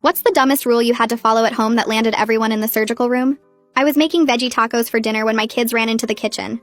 What's the dumbest rule you had to follow at home that landed everyone in the surgical room? I was making veggie tacos for dinner when my kids ran into the kitchen.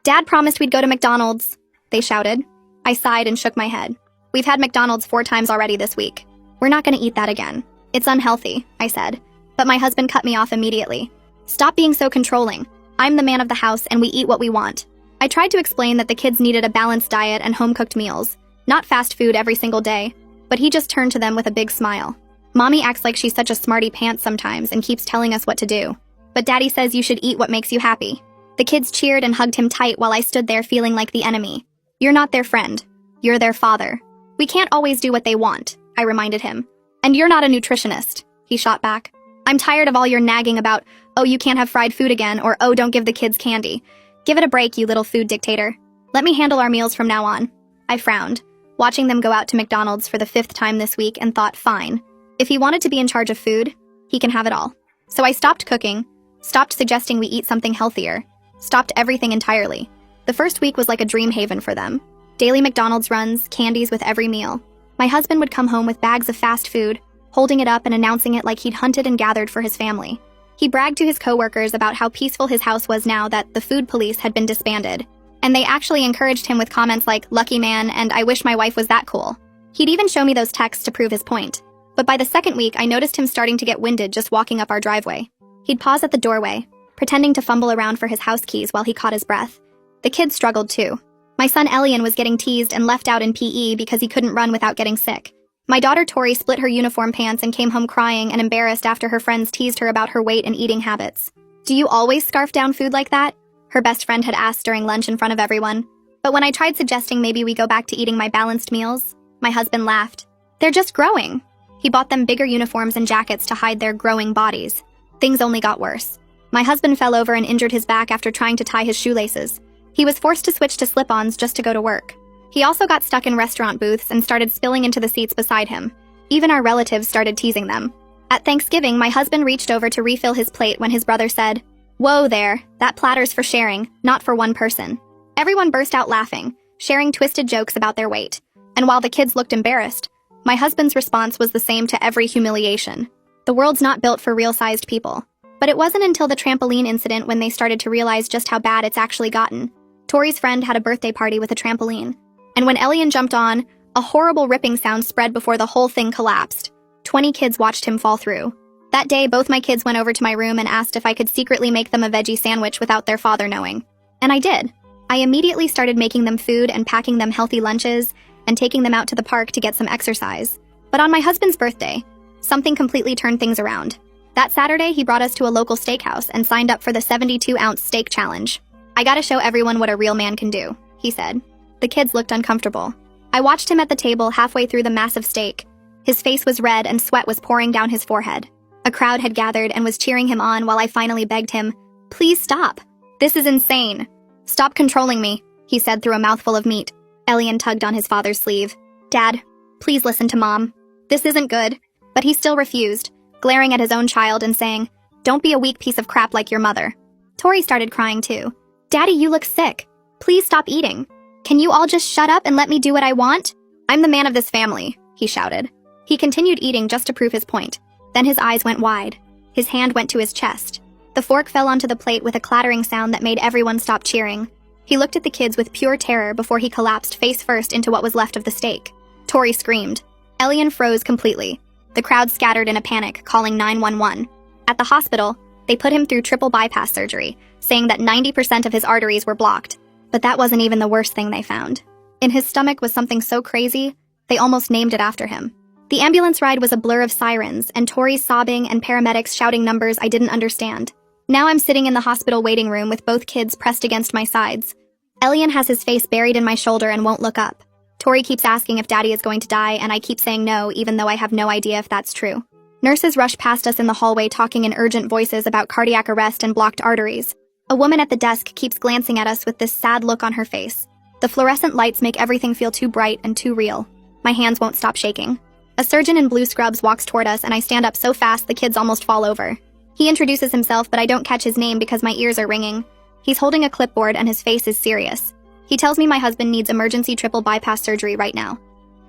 Dad promised we'd go to McDonald's, they shouted. I sighed and shook my head. We've had McDonald's 4 times already this week. We're not going to eat that again. It's unhealthy, I said. But my husband cut me off immediately. Stop being so controlling. I'm the man of the house and we eat what we want. I tried to explain that the kids needed a balanced diet and home-cooked meals, not fast food every single day, but he just turned to them with a big smile. Mommy acts like she's such a smarty pants sometimes and keeps telling us what to do. But Daddy says you should eat what makes you happy. The kids cheered and hugged him tight while I stood there feeling like the enemy. You're not their friend. You're their father. We can't always do what they want, I reminded him. And you're not a nutritionist, he shot back. I'm tired of all your nagging about, oh, you can't have fried food again, or oh, don't give the kids candy. Give it a break, you little food dictator. Let me handle our meals from now on. I frowned, watching them go out to McDonald's for the 5th time this week and thought, fine. If he wanted to be in charge of food, he can have it all. So I stopped cooking, stopped suggesting we eat something healthier, stopped everything entirely. The first week was like a dream haven for them. Daily McDonald's runs, candies with every meal. My husband would come home with bags of fast food, holding it up and announcing it like he'd hunted and gathered for his family. He bragged to his coworkers about how peaceful his house was now that the food police had been disbanded. And they actually encouraged him with comments like, lucky man, and I wish my wife was that cool. He'd even show me those texts to prove his point. But by the second week, I noticed him starting to get winded just walking up our driveway. He'd pause at the doorway, pretending to fumble around for his house keys while he caught his breath. The kids struggled too. My son Elian was getting teased and left out in PE because he couldn't run without getting sick. My daughter Tori split her uniform pants and came home crying and embarrassed after her friends teased her about her weight and eating habits. Do you always scarf down food like that? Her best friend had asked during lunch in front of everyone. But when I tried suggesting maybe we go back to eating my balanced meals, my husband laughed. They're just growing. He bought them bigger uniforms and jackets to hide their growing bodies. Things only got worse. My husband fell over and injured his back after trying to tie his shoelaces. He was forced to switch to slip-ons just to go to work. He also got stuck in restaurant booths and started spilling into the seats beside him. Even our relatives started teasing them. At Thanksgiving, my husband reached over to refill his plate when his brother said, "Whoa there, that platter's for sharing, not for one person." Everyone burst out laughing, sharing twisted jokes about their weight. And while the kids looked embarrassed, my husband's response was the same to every humiliation. The world's not built for real-sized people. But it wasn't until the trampoline incident when they started to realize just how bad it's actually gotten. Tori's friend had a birthday party with a trampoline. And when Elian jumped on, a horrible ripping sound spread before the whole thing collapsed. 20 kids watched him fall through. That day, both my kids went over to my room and asked if I could secretly make them a veggie sandwich without their father knowing. And I did. I immediately started making them food and packing them healthy lunches and taking them out to the park to get some exercise. But on my husband's birthday, something completely turned things around. That Saturday, he brought us to a local steakhouse and signed up for the 72-ounce steak challenge. I gotta show everyone what a real man can do, he said. The kids looked uncomfortable. I watched him at the table halfway through the massive steak. His face was red and sweat was pouring down his forehead. A crowd had gathered and was cheering him on while I finally begged him, "Please stop. This is insane. Stop controlling me," he said through a mouthful of meat. Elian tugged on his father's sleeve. "Dad, please listen to Mom. This isn't good." But he still refused, glaring at his own child and saying, "Don't be a weak piece of crap like your mother." Tori started crying too. "Daddy, you look sick. Please stop eating. Can you all just shut up and let me do what I want? I'm the man of this family," he shouted. He continued eating just to prove his point. Then his eyes went wide. His hand went to his chest. The fork fell onto the plate with a clattering sound that made everyone stop cheering. He looked at the kids with pure terror before he collapsed face first into what was left of the steak. Tori screamed. Elian froze completely. The crowd scattered in a panic, calling 911. At the hospital, they put him through triple bypass surgery, saying that 90% of his arteries were blocked. But that wasn't even the worst thing they found. In his stomach was something so crazy, they almost named it after him. The ambulance ride was a blur of sirens, and Tori's sobbing and paramedics shouting numbers I didn't understand. Now I'm sitting in the hospital waiting room with both kids pressed against my sides. Elian has his face buried in my shoulder and won't look up. Tori keeps asking if Daddy is going to die, and I keep saying no, even though I have no idea if that's true. Nurses rush past us in the hallway talking in urgent voices about cardiac arrest and blocked arteries. A woman at the desk keeps glancing at us with this sad look on her face. The fluorescent lights make everything feel too bright and too real. My hands won't stop shaking. A surgeon in blue scrubs walks toward us, and I stand up so fast the kids almost fall over. He introduces himself, but I don't catch his name because my ears are ringing. He's holding a clipboard and his face is serious. He tells me my husband needs emergency triple bypass surgery right now.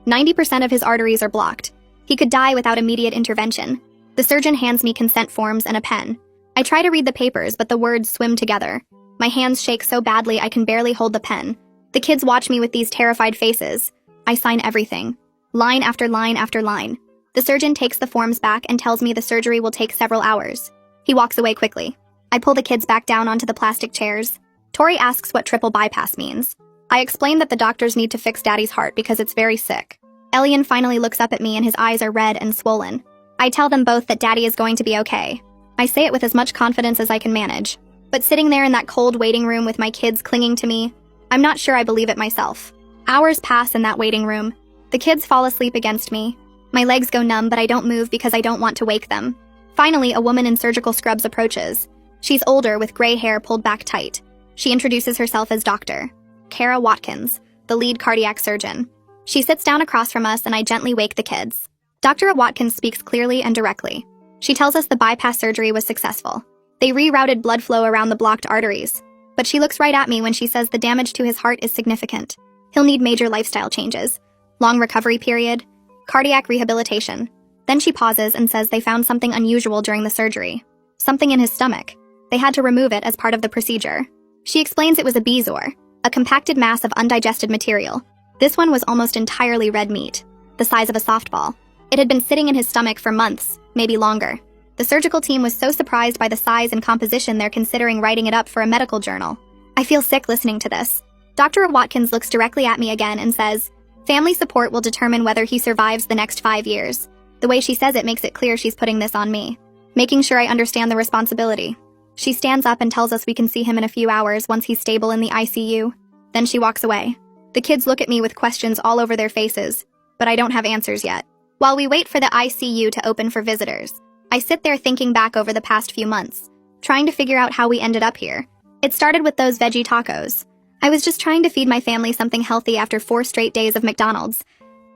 90% of his arteries are blocked. He could die without immediate intervention. The surgeon hands me consent forms and a pen. I try to read the papers, but the words swim together. My hands shake so badly I can barely hold the pen. The kids watch me with these terrified faces. I sign everything. Line after line after line. The surgeon takes the forms back and tells me the surgery will take several hours. He walks away quickly. I pull the kids back down onto the plastic chairs. Tori asks what triple bypass means. I explain that the doctors need to fix Daddy's heart because it's very sick. Elian finally looks up at me and his eyes are red and swollen. I tell them both that Daddy is going to be okay. I say it with as much confidence as I can manage. But sitting there in that cold waiting room with my kids clinging to me, I'm not sure I believe it myself. Hours pass in that waiting room. The kids fall asleep against me. My legs go numb, but I don't move because I don't want to wake them. Finally, a woman in surgical scrubs approaches. She's older with gray hair pulled back tight. She introduces herself as Dr. Kara Watkins, the lead cardiac surgeon. She sits down across from us and I gently wake the kids. Dr. Watkins speaks clearly and directly. She tells us the bypass surgery was successful. They rerouted blood flow around the blocked arteries. But she looks right at me when she says the damage to his heart is significant. He'll need major lifestyle changes, long recovery period, cardiac rehabilitation. Then she pauses and says they found something unusual during the surgery. Something in his stomach. They had to remove it as part of the procedure. She explains it was a bezoar, a compacted mass of undigested material. This one was almost entirely red meat, the size of a softball. It had been sitting in his stomach for months, maybe longer. The surgical team was so surprised by the size and composition they're considering writing it up for a medical journal. I feel sick listening to this. Dr. Watkins looks directly at me again and says, "Family support will determine whether he survives the next 5 years." The way she says it makes it clear she's putting this on me, making sure I understand the responsibility. She stands up and tells us we can see him in a few hours once he's stable in the ICU. Then she walks away. The kids look at me with questions all over their faces, but I don't have answers yet. While we wait for the ICU to open for visitors, I sit there thinking back over the past few months, trying to figure out how we ended up here. It started with those veggie tacos. I was just trying to feed my family something healthy after 4 straight days of McDonald's.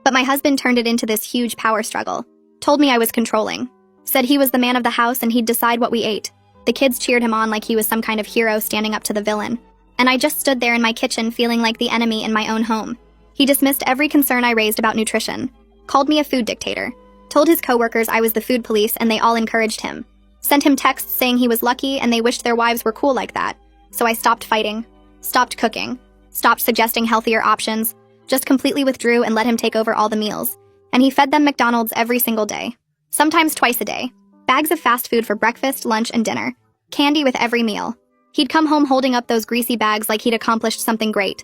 But my husband turned it into this huge power struggle. Told me I was controlling. Said he was the man of the house and he'd decide what we ate. The kids cheered him on like he was some kind of hero standing up to the villain. And I just stood there in my kitchen feeling like the enemy in my own home. He dismissed every concern I raised about nutrition. Called me a food dictator. Told his coworkers I was the food police and they all encouraged him. Sent him texts saying he was lucky and they wished their wives were cool like that. So I stopped fighting. Stopped cooking. Stopped suggesting healthier options. Just completely withdrew and let him take over all the meals. And he fed them McDonald's every single day. Sometimes twice a day. Bags of fast food for breakfast, lunch, and dinner. Candy with every meal. He'd come home holding up those greasy bags like he'd accomplished something great.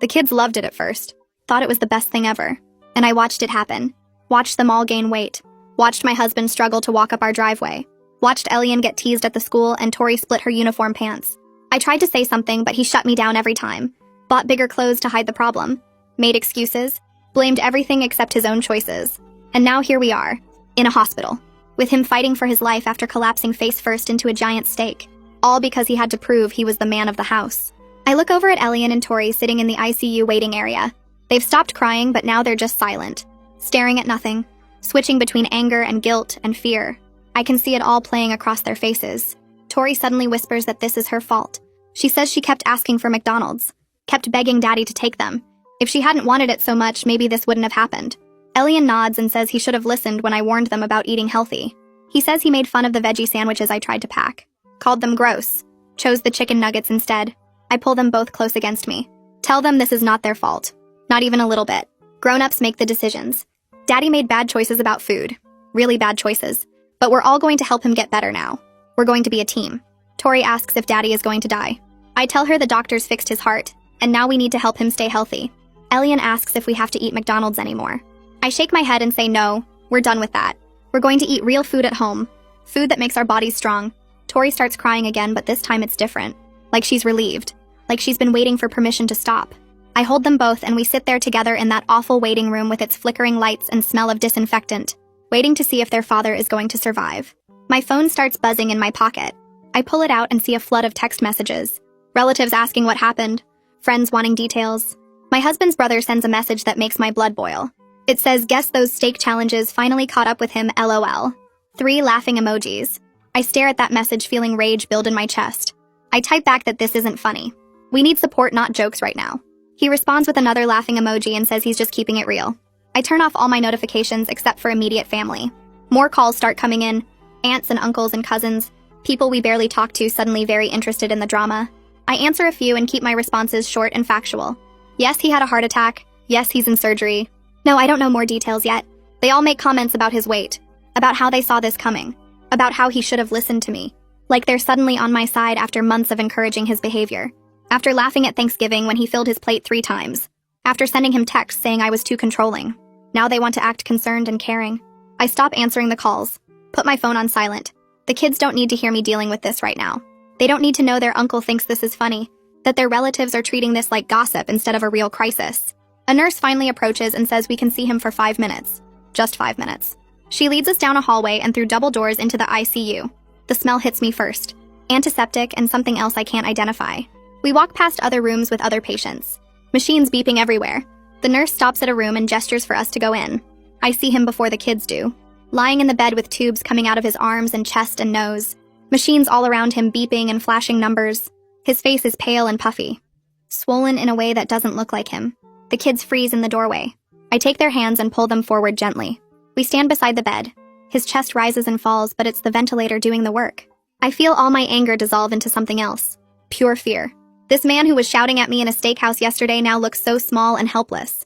The kids loved it at first. Thought it was the best thing ever. And I watched it happen. Watched them all gain weight. Watched my husband struggle to walk up our driveway. Watched Elian get teased at the school and Tori split her uniform pants. I tried to say something, but he shut me down every time. Bought bigger clothes to hide the problem. Made excuses. Blamed everything except his own choices. And now here we are, in a hospital, with him fighting for his life after collapsing face first into a giant steak. All because he had to prove he was the man of the house. I look over at Elian and Tori sitting in the ICU waiting area. They've stopped crying, but now they're just silent. Staring at nothing. Switching between anger and guilt and fear. I can see it all playing across their faces. Tori suddenly whispers that this is her fault. She says she kept asking for McDonald's. Kept begging Daddy to take them. If she hadn't wanted it so much, maybe this wouldn't have happened. Elian nods and says he should have listened when I warned them about eating healthy. He says he made fun of the veggie sandwiches I tried to pack. Called them gross. Chose the chicken nuggets instead. I pull them both close against me. Tell them this is not their fault. Not even a little bit. Grown-ups make the decisions. Daddy made bad choices about food. Really bad choices. But we're all going to help him get better now. We're going to be a team. Tori asks if Daddy is going to die. I tell her the doctors fixed his heart, and now we need to help him stay healthy. Elian asks if we have to eat McDonald's anymore. I shake my head and say no, we're done with that. We're going to eat real food at home. Food that makes our bodies strong. Tori starts crying again, but this time it's different. Like she's relieved. Like she's been waiting for permission to stop. I hold them both and we sit there together in that awful waiting room with its flickering lights and smell of disinfectant, waiting to see if their father is going to survive. My phone starts buzzing in my pocket. I pull it out and see a flood of text messages. Relatives asking what happened. Friends wanting details. My husband's brother sends a message that makes my blood boil. It says, "Guess those steak challenges finally caught up with him, LOL." 3 laughing emojis. I stare at that message feeling rage build in my chest. I type back that this isn't funny. We need support, not jokes right now. He responds with another laughing emoji and says he's just keeping it real. I turn off all my notifications except for immediate family. More calls start coming in. Aunts and uncles and cousins, people we barely talk to suddenly very interested in the drama. I answer a few and keep my responses short and factual. Yes, he had a heart attack. Yes, he's in surgery. No, I don't know more details yet. They all make comments about his weight, about how they saw this coming, about how he should have listened to me. Like they're suddenly on my side after months of encouraging his behavior. After laughing at Thanksgiving when he filled his plate 3 times. After sending him texts saying I was too controlling. Now they want to act concerned and caring. I stop answering the calls. Put my phone on silent. The kids don't need to hear me dealing with this right now. They don't need to know their uncle thinks this is funny, that their relatives are treating this like gossip instead of a real crisis. A nurse finally approaches and says we can see him for 5 minutes. Just 5 minutes. She leads us down a hallway and through double doors into the ICU. The smell hits me first. Antiseptic and something else I can't identify. We walk past other rooms with other patients. Machines beeping everywhere. The nurse stops at a room and gestures for us to go in. I see him before the kids do. Lying in the bed with tubes coming out of his arms and chest and nose. Machines all around him beeping and flashing numbers. His face is pale and puffy. Swollen in a way that doesn't look like him. The kids freeze in the doorway. I take their hands and pull them forward gently. We stand beside the bed. His chest rises and falls, but it's the ventilator doing the work. I feel all my anger dissolve into something else. Pure fear. This man who was shouting at me in a steakhouse yesterday now looks so small and helpless.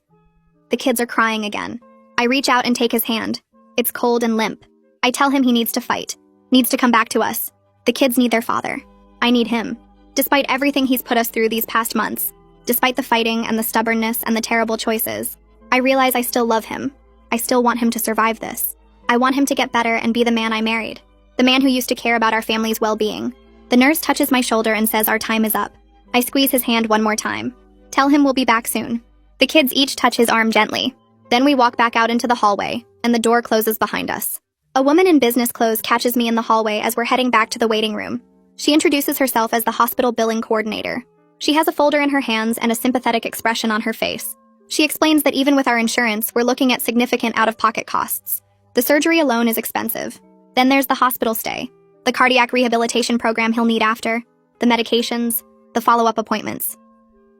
The kids are crying again. I reach out and take his hand. It's cold and limp. I tell him he needs to fight. Needs to come back to us. The kids need their father. I need him. Despite everything he's put us through these past months, despite the fighting and the stubbornness and the terrible choices, I realize I still love him. I still want him to survive this. I want him to get better and be the man I married. The man who used to care about our family's well-being. The nurse touches my shoulder and says our time is up. I squeeze his hand one more time. Tell him we'll be back soon. The kids each touch his arm gently. Then we walk back out into the hallway, and the door closes behind us. A woman in business clothes catches me in the hallway as we're heading back to the waiting room. She introduces herself as the hospital billing coordinator. She has a folder in her hands and a sympathetic expression on her face. She explains that even with our insurance, we're looking at significant out-of-pocket costs. The surgery alone is expensive. Then there's the hospital stay, the cardiac rehabilitation program he'll need after, the medications, the follow-up appointments.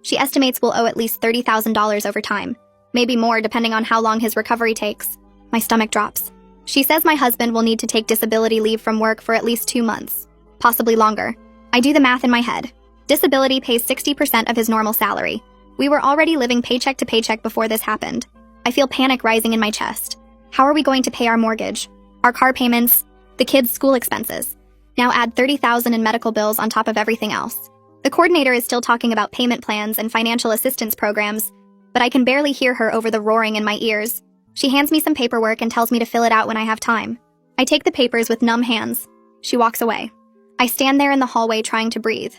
She estimates we'll owe at least $30,000 over time, maybe more depending on how long his recovery takes. My stomach drops. She says my husband will need to take disability leave from work for at least 2 months, possibly longer. I do the math in my head. Disability pays 60% of his normal salary. We were already living paycheck to paycheck before this happened. I feel panic rising in my chest. How are we going to pay our mortgage, our car payments, the kids' school expenses? Now add $30,000 in medical bills on top of everything else. The coordinator is still talking about payment plans and financial assistance programs, but I can barely hear her over the roaring in my ears. She hands me some paperwork and tells me to fill it out when I have time. I take the papers with numb hands. She walks away. I stand there in the hallway trying to breathe,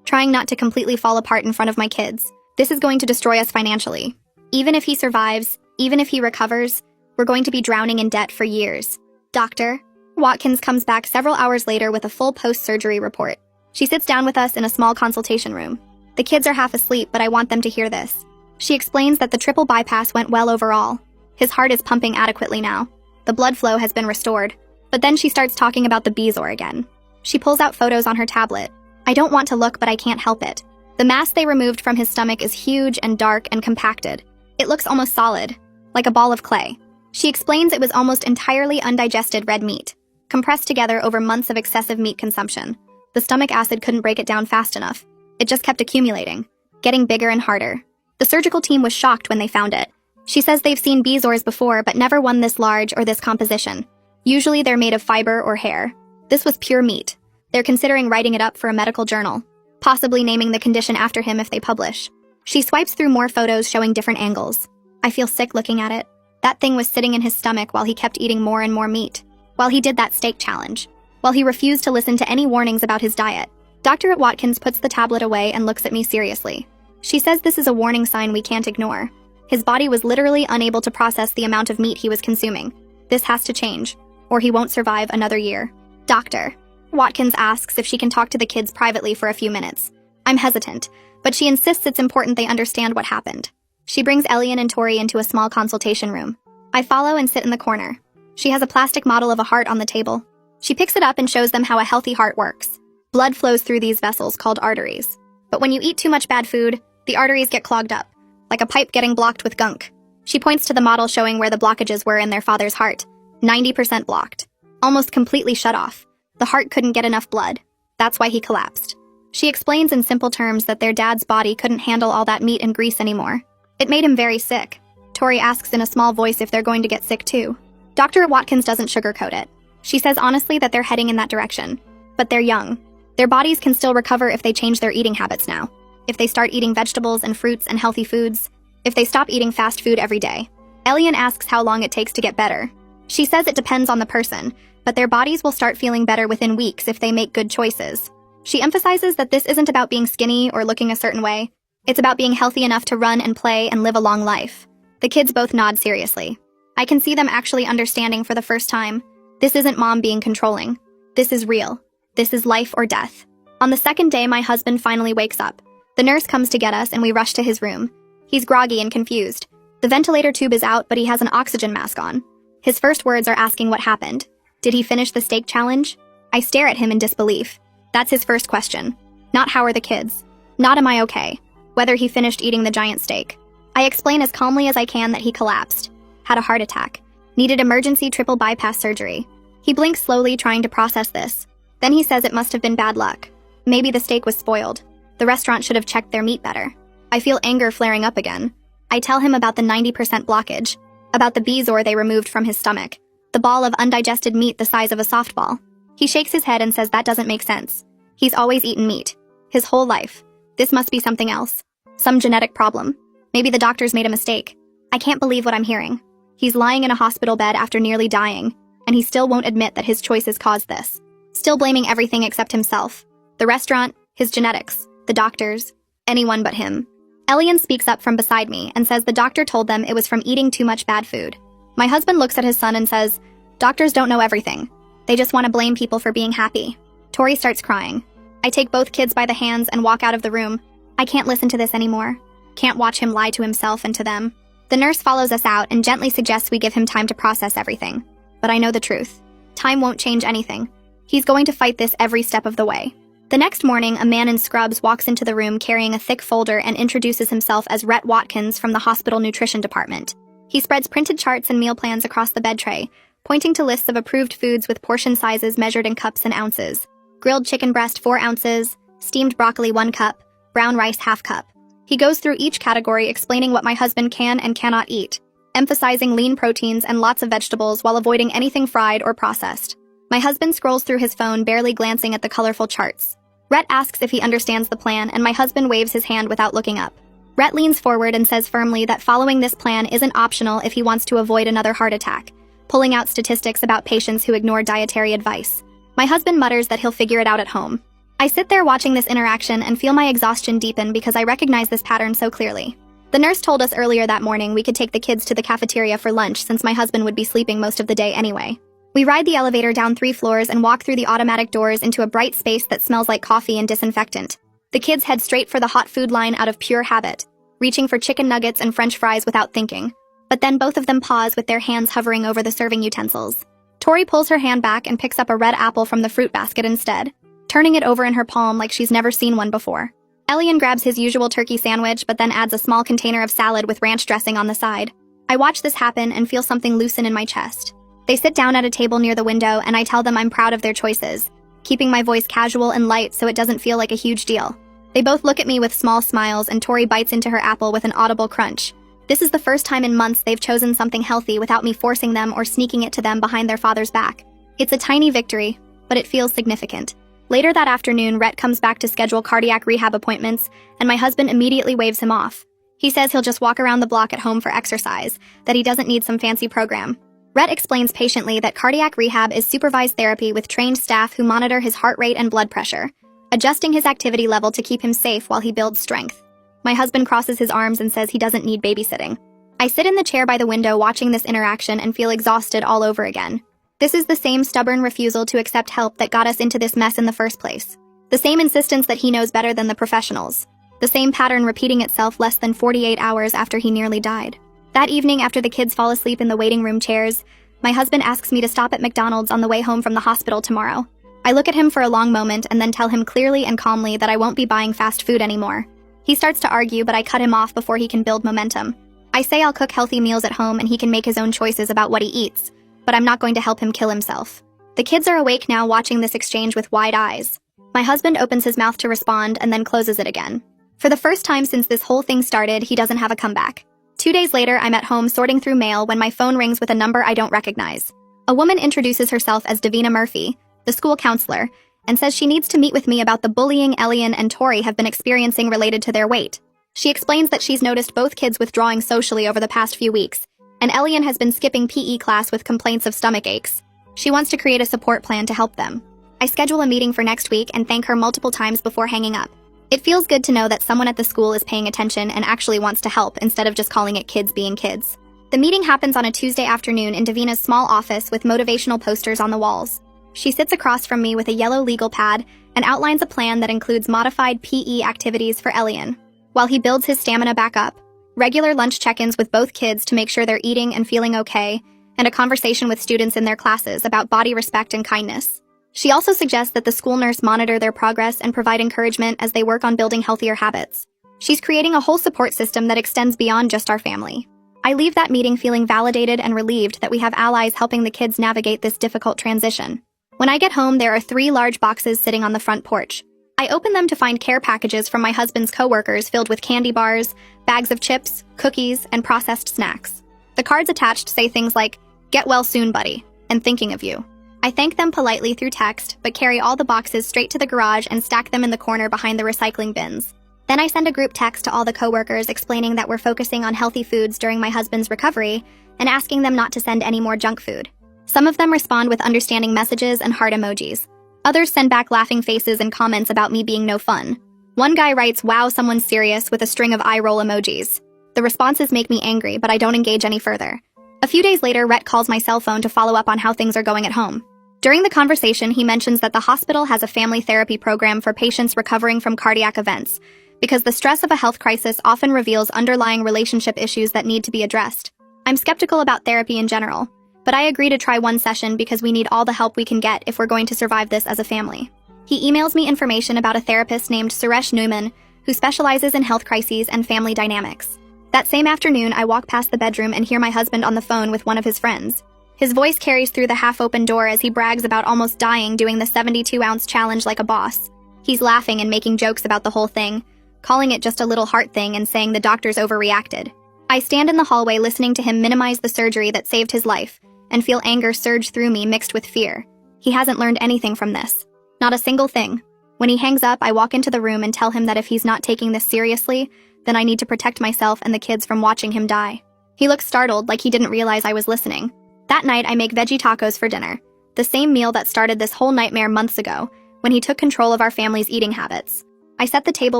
trying not to completely fall apart in front of my kids. This is going to destroy us financially. Even if he survives, even if he recovers, we're going to be drowning in debt for years. Dr. Watkins comes back several hours later with a full post-surgery report. She sits down with us in a small consultation room. The kids are half asleep, but I want them to hear this. She explains that the triple bypass went well overall. His heart is pumping adequately now. The blood flow has been restored. But then she starts talking about the Bezor again. She pulls out photos on her tablet. I don't want to look, but I can't help it. The mass they removed from his stomach is huge and dark and compacted. It looks almost solid, like a ball of clay. She explains it was almost entirely undigested red meat, compressed together over months of excessive meat consumption. The stomach acid couldn't break it down fast enough. It just kept accumulating, getting bigger and harder. The surgical team was shocked when they found it. She says they've seen Bezors before, but never one this large or this composition. Usually they're made of fiber or hair. This was pure meat. They're considering writing it up for a medical journal, possibly naming the condition after him if they publish. She swipes through more photos showing different angles. I feel sick looking at it. That thing was sitting in his stomach while he kept eating more and more meat, while he did that steak challenge, while he refused to listen to any warnings about his diet. Dr. Watkins puts the tablet away and looks at me seriously. She says this is a warning sign we can't ignore. His body was literally unable to process the amount of meat he was consuming. This has to change, or he won't survive another year. Doctor. Watkins asks if she can talk to the kids privately for a few minutes. I'm hesitant, but she insists it's important they understand what happened. She brings Elian and Tori into a small consultation room. I follow and sit in the corner. She has a plastic model of a heart on the table. She picks it up and shows them how a healthy heart works. Blood flows through these vessels called arteries. But when you eat too much bad food, the arteries get clogged up, like a pipe getting blocked with gunk. She points to the model showing where the blockages were in their father's heart. 90% blocked. Almost completely shut off. The heart couldn't get enough blood. That's why he collapsed. She explains in simple terms that their dad's body couldn't handle all that meat and grease anymore. It made him very sick. Tori asks in a small voice if they're going to get sick too. Dr. Watkins doesn't sugarcoat it. She says honestly that they're heading in that direction. But they're young. Their bodies can still recover if they change their eating habits now. If they start eating vegetables and fruits and healthy foods. If they stop eating fast food every day. Elian asks how long it takes to get better. She says it depends on the person, but their bodies will start feeling better within weeks if they make good choices. She emphasizes that this isn't about being skinny or looking a certain way. It's about being healthy enough to run and play and live a long life. The kids both nod seriously. I can see them actually understanding for the first time. This isn't mom being controlling. This is real. This is life or death. On the second day, my husband finally wakes up. The nurse comes to get us and we rush to his room. He's groggy and confused. The ventilator tube is out, but he has an oxygen mask on. His first words are asking what happened. Did he finish the steak challenge? I stare at him in disbelief. That's his first question. Not how are the kids. Not am I okay. Whether he finished eating the giant steak. I explain as calmly as I can that he collapsed. Had a heart attack. Needed emergency triple bypass surgery. He blinks slowly, trying to process this. Then he says it must have been bad luck. Maybe the steak was spoiled. The restaurant should have checked their meat better. I feel anger flaring up again. I tell him about the 90% blockage. About the bezoar they removed from his stomach. The ball of undigested meat the size of a softball. He shakes his head and says that doesn't make sense. He's always eaten meat. His whole life. This must be something else. Some genetic problem. Maybe the doctors made a mistake. I can't believe what I'm hearing. He's lying in a hospital bed after nearly dying, and he still won't admit that his choices caused this. Still blaming everything except himself. The restaurant, his genetics, the doctors, anyone but him. Elian speaks up from beside me and says the doctor told them it was from eating too much bad food. My husband looks at his son and says, doctors don't know everything. They just want to blame people for being happy. Tori starts crying. I take both kids by the hands and walk out of the room. I can't listen to this anymore. Can't watch him lie to himself and to them. The nurse follows us out and gently suggests we give him time to process everything. But I know the truth. Time won't change anything. He's going to fight this every step of the way. The next morning, a man in scrubs walks into the room carrying a thick folder and introduces himself as Rhett Watkins from the hospital nutrition department. He spreads printed charts and meal plans across the bed tray, pointing to lists of approved foods with portion sizes measured in cups and ounces. Grilled chicken breast 4 ounces, steamed broccoli 1 cup, brown rice ½ cup. He goes through each category explaining what my husband can and cannot eat, emphasizing lean proteins and lots of vegetables while avoiding anything fried or processed. My husband scrolls through his phone, barely glancing at the colorful charts. Rhett asks if he understands the plan, and my husband waves his hand without looking up. Rhett leans forward and says firmly that following this plan isn't optional if he wants to avoid another heart attack, pulling out statistics about patients who ignore dietary advice. My husband mutters that he'll figure it out at home. I sit there watching this interaction and feel my exhaustion deepen because I recognize this pattern so clearly. The nurse told us earlier that morning we could take the kids to the cafeteria for lunch since my husband would be sleeping most of the day anyway. We ride the elevator down 3 floors and walk through the automatic doors into a bright space that smells like coffee and disinfectant. The kids head straight for the hot food line out of pure habit, reaching for chicken nuggets and french fries without thinking. But then both of them pause with their hands hovering over the serving utensils. Tori pulls her hand back and picks up a red apple from the fruit basket instead, turning it over in her palm like she's never seen one before. Elian grabs his usual turkey sandwich but then adds a small container of salad with ranch dressing on the side. I watch this happen and feel something loosen in my chest. They sit down at a table near the window and I tell them I'm proud of their choices, keeping my voice casual and light so it doesn't feel like a huge deal. They both look at me with small smiles and Tori bites into her apple with an audible crunch. This is the first time in months they've chosen something healthy without me forcing them or sneaking it to them behind their father's back. It's a tiny victory, but it feels significant. Later that afternoon, Rhett comes back to schedule cardiac rehab appointments, and my husband immediately waves him off. He says he'll just walk around the block at home for exercise, that he doesn't need some fancy program. Rhett explains patiently that cardiac rehab is supervised therapy with trained staff who monitor his heart rate and blood pressure, adjusting his activity level to keep him safe while he builds strength. My husband crosses his arms and says he doesn't need babysitting. I sit in the chair by the window watching this interaction and feel exhausted all over again. This is the same stubborn refusal to accept help that got us into this mess in the first place. The same insistence that he knows better than the professionals. The same pattern repeating itself less than 48 hours after he nearly died. That evening, after the kids fall asleep in the waiting room chairs, my husband asks me to stop at McDonald's on the way home from the hospital tomorrow. I look at him for a long moment and then tell him clearly and calmly that I won't be buying fast food anymore. He starts to argue, but I cut him off before he can build momentum. I say I'll cook healthy meals at home and he can make his own choices about what he eats, but I'm not going to help him kill himself. The kids are awake now, watching this exchange with wide eyes. My husband opens his mouth to respond and then closes it again. For the first time since this whole thing started, he doesn't have a comeback. 2 days later, I'm at home sorting through mail when my phone rings with a number I don't recognize. A woman introduces herself as Davina Murphy, the school counselor, and says she needs to meet with me about the bullying Elian and Tori have been experiencing related to their weight. She explains that she's noticed both kids withdrawing socially over the past few weeks, and Elian has been skipping PE class with complaints of stomach aches. She wants to create a support plan to help them. I schedule a meeting for next week and thank her multiple times before hanging up. It feels good to know that someone at the school is paying attention and actually wants to help instead of just calling it kids being kids. The meeting happens on a Tuesday afternoon in Davina's small office with motivational posters on the walls. She sits across from me with a yellow legal pad and outlines a plan that includes modified PE activities for Elian, while he builds his stamina back up, regular lunch check-ins with both kids to make sure they're eating and feeling okay, and a conversation with students in their classes about body respect and kindness. She also suggests that the school nurse monitor their progress and provide encouragement as they work on building healthier habits. She's creating a whole support system that extends beyond just our family. I leave that meeting feeling validated and relieved that we have allies helping the kids navigate this difficult transition. When I get home, there are 3 large boxes sitting on the front porch. I open them to find care packages from my husband's coworkers filled with candy bars, bags of chips, cookies, and processed snacks. The cards attached say things like, "Get well soon, buddy," and "Thinking of you." I thank them politely through text, but carry all the boxes straight to the garage and stack them in the corner behind the recycling bins. Then I send a group text to all the coworkers explaining that we're focusing on healthy foods during my husband's recovery and asking them not to send any more junk food. Some of them respond with understanding messages and heart emojis. Others send back laughing faces and comments about me being no fun. One guy writes, "Wow, someone's serious," with a string of eye roll emojis. The responses make me angry, but I don't engage any further. A few days later, Rhett calls my cell phone to follow up on how things are going at home. During the conversation, he mentions that the hospital has a family therapy program for patients recovering from cardiac events, because the stress of a health crisis often reveals underlying relationship issues that need to be addressed. I'm skeptical about therapy in general, but I agree to try one session because we need all the help we can get if we're going to survive this as a family. He emails me information about a therapist named Suresh Newman, who specializes in health crises and family dynamics. That same afternoon, I walk past the bedroom and hear my husband on the phone with one of his friends. His voice carries through the half-open door as he brags about almost dying doing the 72-ounce challenge like a boss. He's laughing and making jokes about the whole thing, calling it just a little heart thing and saying the doctors overreacted. I stand in the hallway listening to him minimize the surgery that saved his life, and feel anger surge through me mixed with fear. He hasn't learned anything from this. Not a single thing. When he hangs up, I walk into the room and tell him that if he's not taking this seriously, then I need to protect myself and the kids from watching him die. He looks startled, like he didn't realize I was listening. That night, I make veggie tacos for dinner, the same meal that started this whole nightmare months ago, when he took control of our family's eating habits. I set the table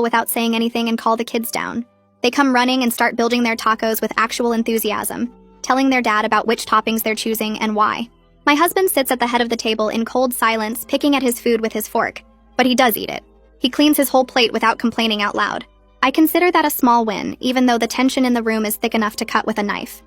without saying anything and call the kids down. They come running and start building their tacos with actual enthusiasm, telling their dad about which toppings they're choosing and why. My husband sits at the head of the table in cold silence, picking at his food with his fork, but he does eat it. He cleans his whole plate without complaining out loud. I consider that a small win, even though the tension in the room is thick enough to cut with a knife.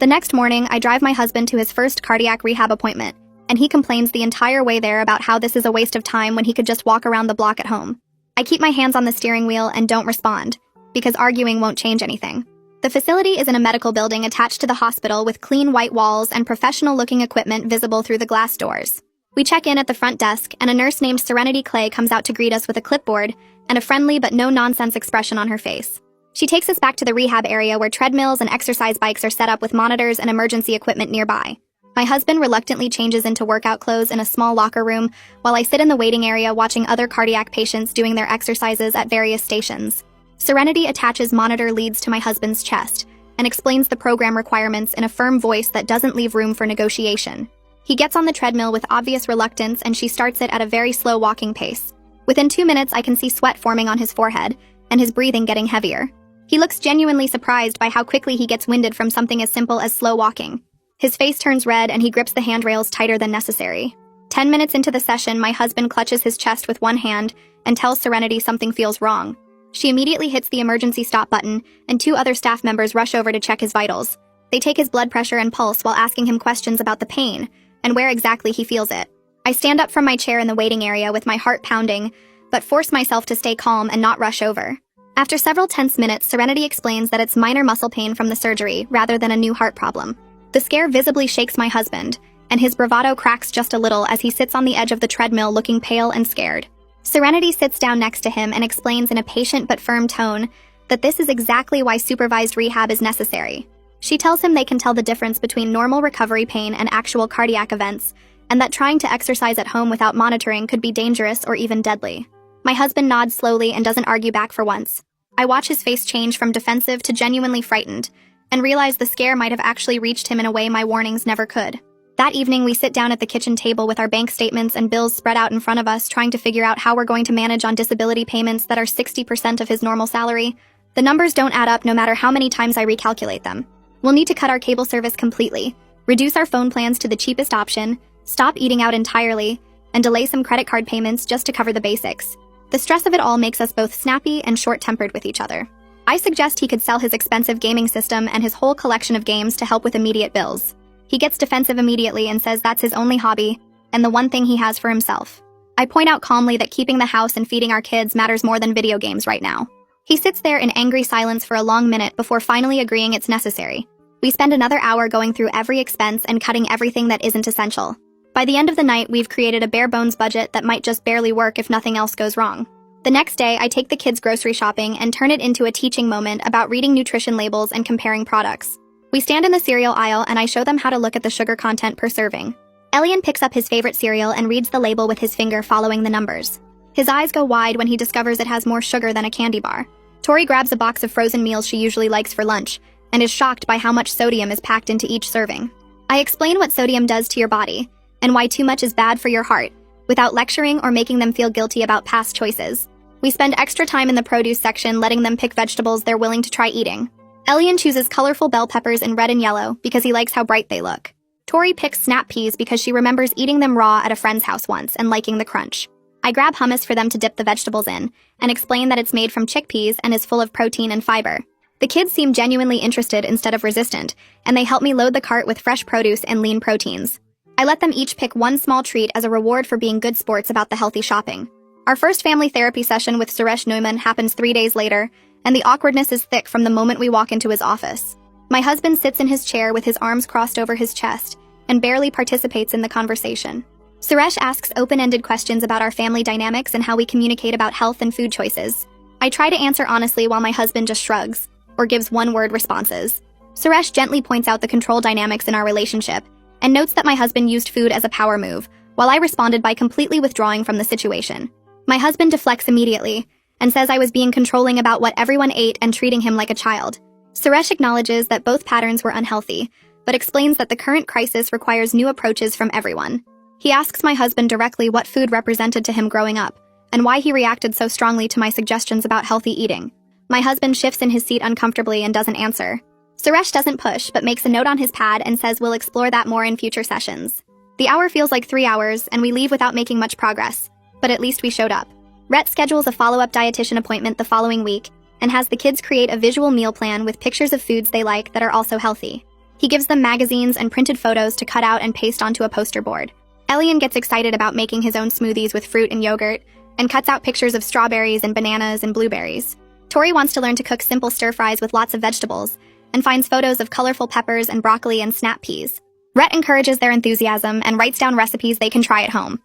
The next morning, I drive my husband to his first cardiac rehab appointment, and he complains the entire way there about how this is a waste of time when he could just walk around the block at home. I keep my hands on the steering wheel and don't respond, because arguing won't change anything. The facility is in a medical building attached to the hospital with clean white walls and professional-looking equipment visible through the glass doors. We check in at the front desk, and a nurse named Serenity Clay comes out to greet us with a clipboard and a friendly but no-nonsense expression on her face. She takes us back to the rehab area where treadmills and exercise bikes are set up with monitors and emergency equipment nearby. My husband reluctantly changes into workout clothes in a small locker room while I sit in the waiting area watching other cardiac patients doing their exercises at various stations. Serenity attaches monitor leads to my husband's chest and explains the program requirements in a firm voice that doesn't leave room for negotiation. He gets on the treadmill with obvious reluctance and she starts it at a very slow walking pace. Within 2 minutes, I can see sweat forming on his forehead and his breathing getting heavier. He looks genuinely surprised by how quickly he gets winded from something as simple as slow walking. His face turns red and he grips the handrails tighter than necessary. 10 minutes into the session, my husband clutches his chest with one hand and tells Serenity something feels wrong. She immediately hits the emergency stop button, and 2 other staff members rush over to check his vitals. They take his blood pressure and pulse while asking him questions about the pain and where exactly he feels it. I stand up from my chair in the waiting area with my heart pounding, but force myself to stay calm and not rush over. After several tense minutes, Serenity explains that it's minor muscle pain from the surgery rather than a new heart problem. The scare visibly shakes my husband, and his bravado cracks just a little as he sits on the edge of the treadmill looking pale and scared. Serenity sits down next to him and explains in a patient but firm tone that this is exactly why supervised rehab is necessary. She tells him they can tell the difference between normal recovery pain and actual cardiac events, and that trying to exercise at home without monitoring could be dangerous or even deadly. My husband nods slowly and doesn't argue back for once. I watch his face change from defensive to genuinely frightened, and realize the scare might have actually reached him in a way my warnings never could. That evening, we sit down at the kitchen table with our bank statements and bills spread out in front of us, trying to figure out how we're going to manage on disability payments that are 60% of his normal salary. The numbers don't add up no matter how many times I recalculate them. We'll need to cut our cable service completely, reduce our phone plans to the cheapest option, stop eating out entirely, and delay some credit card payments just to cover the basics. The stress of it all makes us both snappy and short-tempered with each other. I suggest he could sell his expensive gaming system and his whole collection of games to help with immediate bills. He gets defensive immediately and says that's his only hobby and the one thing he has for himself. I point out calmly that keeping the house and feeding our kids matters more than video games right now. He sits there in angry silence for a long minute before finally agreeing it's necessary. We spend another hour going through every expense and cutting everything that isn't essential. By the end of the night, we've created a bare-bones budget that might just barely work if nothing else goes wrong. The next day, I take the kids grocery shopping and turn it into a teaching moment about reading nutrition labels and comparing products. We stand in the cereal aisle and I show them how to look at the sugar content per serving. Elian picks up his favorite cereal and reads the label with his finger following the numbers. His eyes go wide when he discovers it has more sugar than a candy bar. Tori grabs a box of frozen meals she usually likes for lunch and is shocked by how much sodium is packed into each serving. I explain what sodium does to your body and why too much is bad for your heart, without lecturing or making them feel guilty about past choices. We spend extra time in the produce section letting them pick vegetables they're willing to try eating. Elian chooses colorful bell peppers in red and yellow because he likes how bright they look. Tori picks snap peas because she remembers eating them raw at a friend's house once and liking the crunch. I grab hummus for them to dip the vegetables in and explain that it's made from chickpeas and is full of protein and fiber. The kids seem genuinely interested instead of resistant, and they help me load the cart with fresh produce and lean proteins. I let them each pick one small treat as a reward for being good sports about the healthy shopping. Our first family therapy session with Suresh Neumann happens 3 days later, and the awkwardness is thick from the moment we walk into his office. My husband sits in his chair with his arms crossed over his chest and barely participates in the conversation. Suresh asks open-ended questions about our family dynamics and how we communicate about health and food choices. I try to answer honestly while my husband just shrugs or gives one-word responses. Suresh gently points out the control dynamics in our relationship and notes that my husband used food as a power move, while I responded by completely withdrawing from the situation. My husband deflects immediately and says I was being controlling about what everyone ate and treating him like a child. Suresh acknowledges that both patterns were unhealthy, but explains that the current crisis requires new approaches from everyone. He asks my husband directly what food represented to him growing up, and why he reacted so strongly to my suggestions about healthy eating. My husband shifts in his seat uncomfortably and doesn't answer. Suresh doesn't push, but makes a note on his pad and says we'll explore that more in future sessions. The hour feels like 3 hours, and we leave without making much progress, but at least we showed up. Rhett schedules a follow-up dietitian appointment the following week and has the kids create a visual meal plan with pictures of foods they like that are also healthy. He gives them magazines and printed photos to cut out and paste onto a poster board. Elian gets excited about making his own smoothies with fruit and yogurt and cuts out pictures of strawberries and bananas and blueberries. Tori wants to learn to cook simple stir-fries with lots of vegetables and finds photos of colorful peppers and broccoli and snap peas. Rhett encourages their enthusiasm and writes down recipes they can try at home.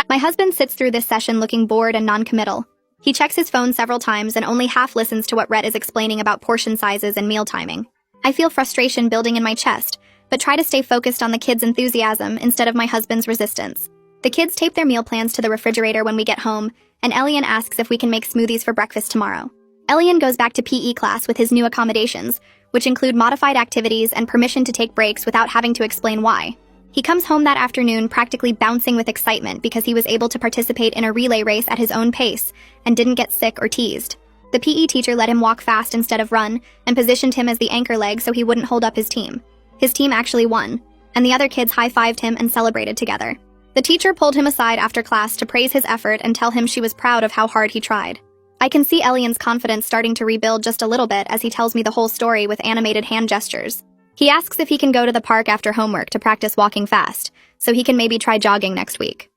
My husband sits through this session looking bored and non-committal. He checks his phone several times and only half listens to what Rhett is explaining about portion sizes and meal timing. I feel frustration building in my chest, but try to stay focused on the kids' enthusiasm instead of my husband's resistance. The kids tape their meal plans to the refrigerator when we get home, and Elian asks if we can make smoothies for breakfast tomorrow. Elian goes back to PE class with his new accommodations, which include modified activities and permission to take breaks without having to explain why. He comes home that afternoon practically bouncing with excitement because he was able to participate in a relay race at his own pace and didn't get sick or teased. The PE teacher let him walk fast instead of run and positioned him as the anchor leg so he wouldn't hold up his team. His team actually won, and the other kids high-fived him and celebrated together. The teacher pulled him aside after class to praise his effort and tell him she was proud of how hard he tried. I can see Elian's confidence starting to rebuild just a little bit as he tells me the whole story with animated hand gestures. He asks if he can go to the park after homework to practice walking fast, so he can maybe try jogging next week.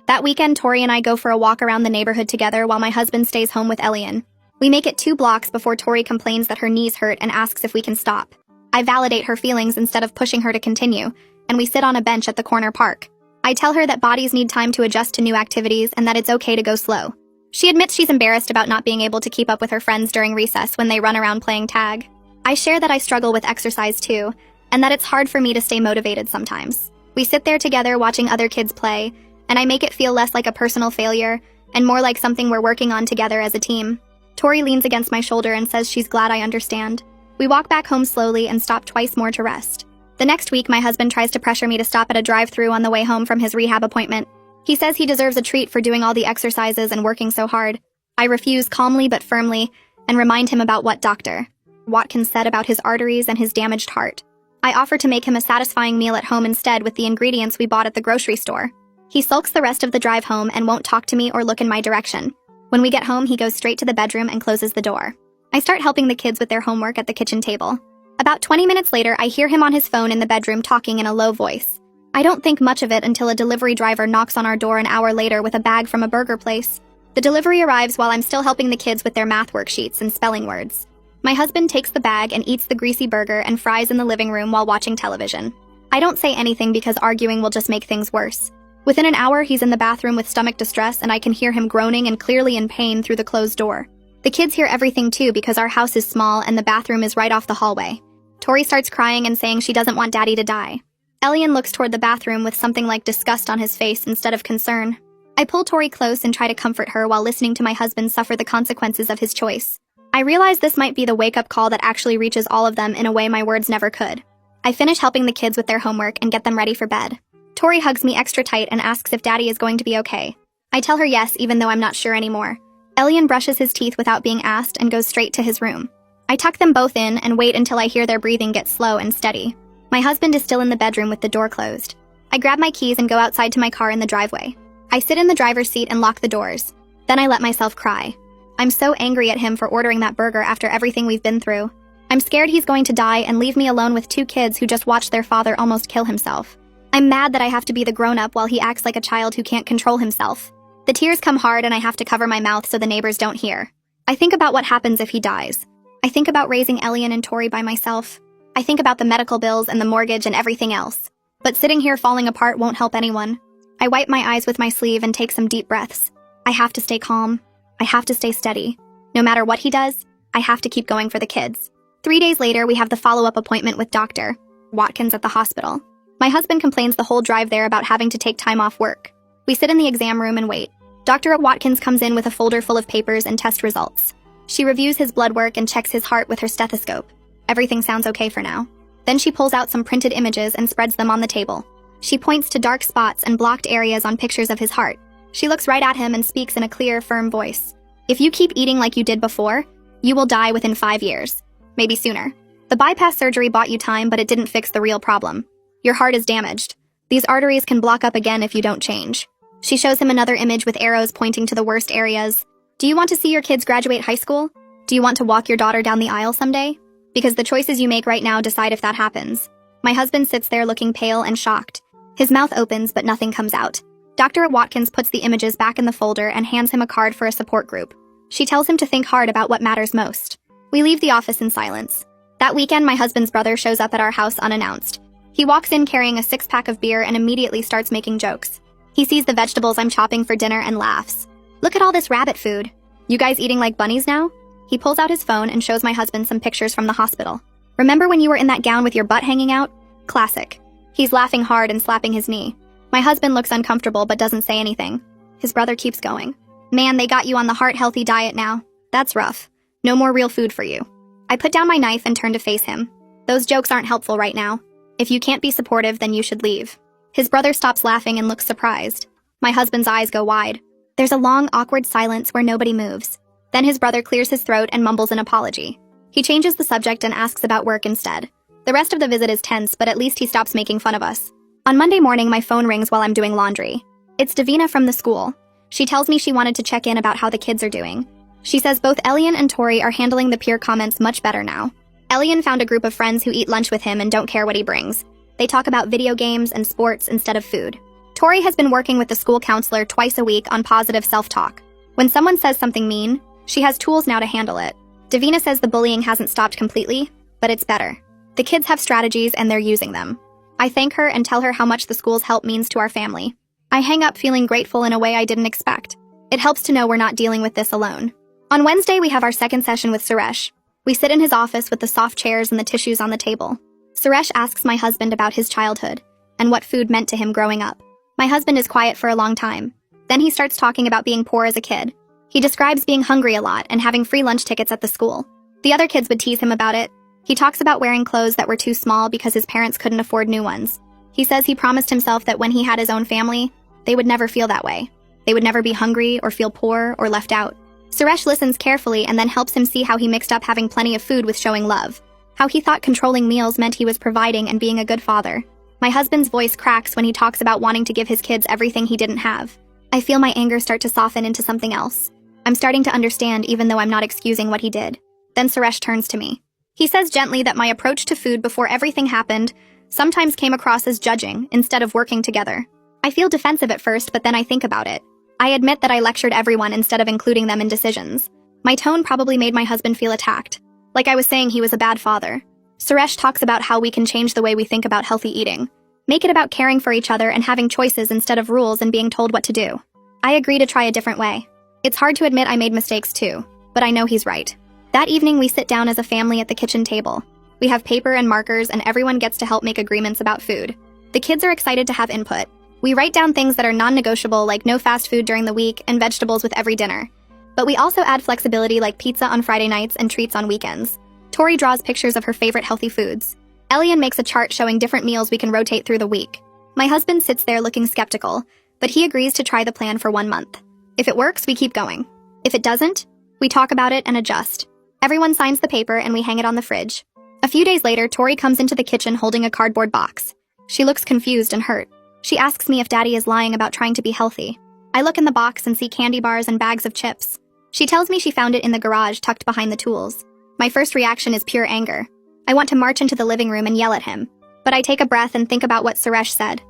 That weekend, Tori and I go for a walk around the neighborhood together while my husband stays home with Elian. We make it 2 blocks before Tori complains that her knees hurt and asks if we can stop. I validate her feelings instead of pushing her to continue, and we sit on a bench at the corner park. I tell her that bodies need time to adjust to new activities and that it's okay to go slow. She admits she's embarrassed about not being able to keep up with her friends during recess when they run around playing tag. I share that I struggle with exercise too, and that it's hard for me to stay motivated sometimes. We sit there together watching other kids play, and I make it feel less like a personal failure and more like something we're working on together as a team. Tori leans against my shoulder and says she's glad I understand. We walk back home slowly and stop twice more to rest. The next week, my husband tries to pressure me to stop at a drive-thru on the way home from his rehab appointment. He says he deserves a treat for doing all the exercises and working so hard. I refuse calmly but firmly and remind him about what Dr. Watkins said about his arteries and his damaged heart. I offer to make him a satisfying meal at home instead with the ingredients we bought at the grocery store. He sulks the rest of the drive home and won't talk to me or look in my direction. When we get home, he goes straight to the bedroom and closes the door. I start helping the kids with their homework at the kitchen table. About 20 minutes later, I hear him on his phone in the bedroom talking in a low voice. I don't think much of it until a delivery driver knocks on our door an hour later with a bag from a burger place. The delivery arrives while I'm still helping the kids with their math worksheets and spelling words. My husband takes the bag and eats the greasy burger and fries in the living room while watching television. I don't say anything because arguing will just make things worse. Within an hour, he's in the bathroom with stomach distress and I can hear him groaning and clearly in pain through the closed door. The kids hear everything too because our house is small and the bathroom is right off the hallway. Tori starts crying and saying she doesn't want Daddy to die. Elian looks toward the bathroom with something like disgust on his face instead of concern. I pull Tori close and try to comfort her while listening to my husband suffer the consequences of his choice. I realize this might be the wake-up call that actually reaches all of them in a way my words never could. I finish helping the kids with their homework and get them ready for bed. Tori hugs me extra tight and asks if Daddy is going to be okay. I tell her yes, even though I'm not sure anymore. Elian brushes his teeth without being asked and goes straight to his room. I tuck them both in and wait until I hear their breathing get slow and steady. My husband is still in the bedroom with the door closed. I grab my keys and go outside to my car in the driveway. I sit in the driver's seat and lock the doors. Then I let myself cry. I'm so angry at him for ordering that burger after everything we've been through. I'm scared he's going to die and leave me alone with 2 kids who just watched their father almost kill himself. I'm mad that I have to be the grown-up while he acts like a child who can't control himself. The tears come hard and I have to cover my mouth so the neighbors don't hear. I think about what happens if he dies. I think about raising Elian and Tori by myself. I think about the medical bills and the mortgage and everything else. But sitting here falling apart won't help anyone. I wipe my eyes with my sleeve and take some deep breaths. I have to stay calm. I have to stay steady. No matter what he does, I have to keep going for the kids. 3 days later, we have the follow-up appointment with Dr. Watkins at the hospital. My husband complains the whole drive there about having to take time off work. We sit in the exam room and wait. Dr. Watkins comes in with a folder full of papers and test results. She reviews his blood work and checks his heart with her stethoscope. Everything sounds okay for now. Then she pulls out some printed images and spreads them on the table. She points to dark spots and blocked areas on pictures of his heart. She looks right at him and speaks in a clear, firm voice. If you keep eating like you did before, you will die within 5 years. Maybe sooner. The bypass surgery bought you time, but it didn't fix the real problem. Your heart is damaged. These arteries can block up again if you don't change. She shows him another image with arrows pointing to the worst areas. Do you want to see your kids graduate high school? Do you want to walk your daughter down the aisle someday? Because the choices you make right now decide if that happens. My husband sits there looking pale and shocked. His mouth opens, but nothing comes out. Dr. Watkins puts the images back in the folder and hands him a card for a support group. She tells him to think hard about what matters most. We leave the office in silence. That weekend, my husband's brother shows up at our house unannounced. He walks in carrying a 6-pack of beer and immediately starts making jokes. He sees the vegetables I'm chopping for dinner and laughs. Look at all this rabbit food. You guys eating like bunnies now? He pulls out his phone and shows my husband some pictures from the hospital. Remember when you were in that gown with your butt hanging out? Classic. He's laughing hard and slapping his knee. My husband looks uncomfortable but doesn't say anything. His brother keeps going. Man, they got you on the heart-healthy diet now. That's rough. No more real food for you. I put down my knife and turn to face him. Those jokes aren't helpful right now. If you can't be supportive, then you should leave. His brother stops laughing and looks surprised. My husband's eyes go wide. There's a long, awkward silence where nobody moves. Then his brother clears his throat and mumbles an apology. He changes the subject and asks about work instead. The rest of the visit is tense, but at least he stops making fun of us. On Monday morning, my phone rings while I'm doing laundry. It's Davina from the school. She tells me she wanted to check in about how the kids are doing. She says both Elian and Tori are handling the peer comments much better now. Elian found a group of friends who eat lunch with him and don't care what he brings. They talk about video games and sports instead of food. Tori has been working with the school counselor twice a week on positive self-talk. When someone says something mean, She has tools now to handle it. Davina says the bullying hasn't stopped completely, but it's better. The kids have strategies and they're using them. I thank her and tell her how much the school's help means to our family. I hang up feeling grateful in a way I didn't expect. It helps to know we're not dealing with this alone. On Wednesday, we have our second session with Suresh. We sit in his office with the soft chairs and the tissues on the table. Suresh asks my husband about his childhood and what food meant to him growing up. My husband is quiet for a long time. Then he starts talking about being poor as a kid. He describes being hungry a lot and having free lunch tickets at the school. The other kids would tease him about it. He talks about wearing clothes that were too small because his parents couldn't afford new ones. He says he promised himself that when he had his own family, they would never feel that way. They would never be hungry or feel poor or left out. Suresh listens carefully and then helps him see how he mixed up having plenty of food with showing love. How he thought controlling meals meant he was providing and being a good father. My husband's voice cracks when he talks about wanting to give his kids everything he didn't have. I feel my anger start to soften into something else. I'm starting to understand even though I'm not excusing what he did. Then Suresh turns to me. He says gently that my approach to food before everything happened sometimes came across as judging instead of working together. I feel defensive at first, but then I think about it. I admit that I lectured everyone instead of including them in decisions. My tone probably made my husband feel attacked, like I was saying he was a bad father. Suresh talks about how we can change the way we think about healthy eating. Make it about caring for each other and having choices instead of rules and being told what to do. I agree to try a different way. It's hard to admit I made mistakes too, but I know he's right. That evening we sit down as a family at the kitchen table. We have paper and markers and everyone gets to help make agreements about food. The kids are excited to have input. We write down things that are non-negotiable like no fast food during the week and vegetables with every dinner. But we also add flexibility like pizza on Friday nights and treats on weekends. Tori draws pictures of her favorite healthy foods. Elian makes a chart showing different meals we can rotate through the week. My husband sits there looking skeptical, but he agrees to try the plan for 1 month. If it works, we keep going. If it doesn't, we talk about it and adjust. Everyone signs the paper and we hang it on the fridge. A few days later, Tori comes into the kitchen holding a cardboard box. She looks confused and hurt. She asks me if Daddy is lying about trying to be healthy. I look in the box and see candy bars and bags of chips. She tells me she found it in the garage tucked behind the tools. My first reaction is pure anger. I want to march into the living room and yell at him. But I take a breath and think about what Suresh said.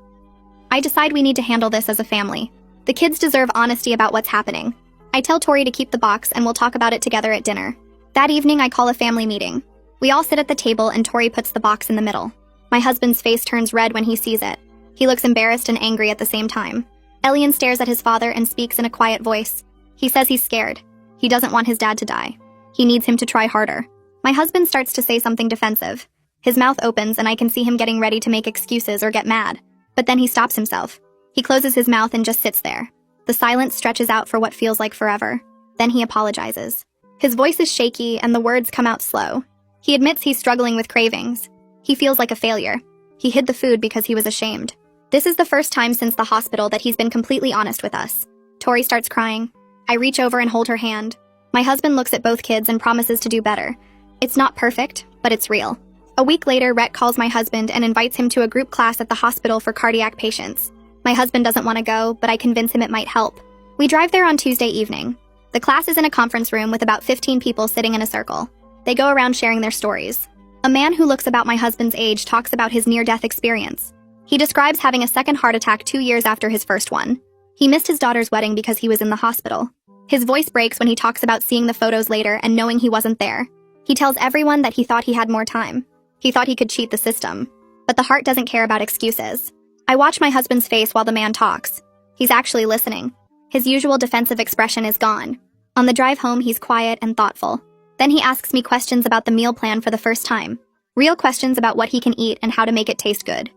I decide we need to handle this as a family. The kids deserve honesty about what's happening. I tell Tori to keep the box and we'll talk about it together at dinner. That evening I call a family meeting. We all sit at the table and Tori puts the box in the middle. My husband's face turns red when he sees it. He looks embarrassed and angry at the same time. Elian stares at his father and speaks in a quiet voice. He says he's scared. He doesn't want his dad to die. He needs him to try harder. My husband starts to say something defensive. His mouth opens and I can see him getting ready to make excuses or get mad. But then he stops himself. He closes his mouth and just sits there. The silence stretches out for what feels like forever. Then he apologizes. His voice is shaky and the words come out slow. He admits he's struggling with cravings. He feels like a failure. He hid the food because he was ashamed. This is the first time since the hospital that he's been completely honest with us. Tori starts crying. I reach over and hold her hand. My husband looks at both kids and promises to do better. It's not perfect, but it's real. A week later, Rhett calls my husband and invites him to a group class at the hospital for cardiac patients. My husband doesn't want to go, but I convince him it might help. We drive there on Tuesday evening. The class is in a conference room with about 15 people sitting in a circle. They go around sharing their stories. A man who looks about my husband's age talks about his near-death experience. He describes having a second heart attack 2 years after his first one. He missed his daughter's wedding because he was in the hospital. His voice breaks when he talks about seeing the photos later and knowing he wasn't there. He tells everyone that he thought he had more time. He thought he could cheat the system. But the heart doesn't care about excuses. I watch my husband's face while the man talks. He's actually listening. His usual defensive expression is gone. On the drive home, he's quiet and thoughtful. Then he asks me questions about the meal plan for the first time. Real questions about what he can eat and how to make it taste good.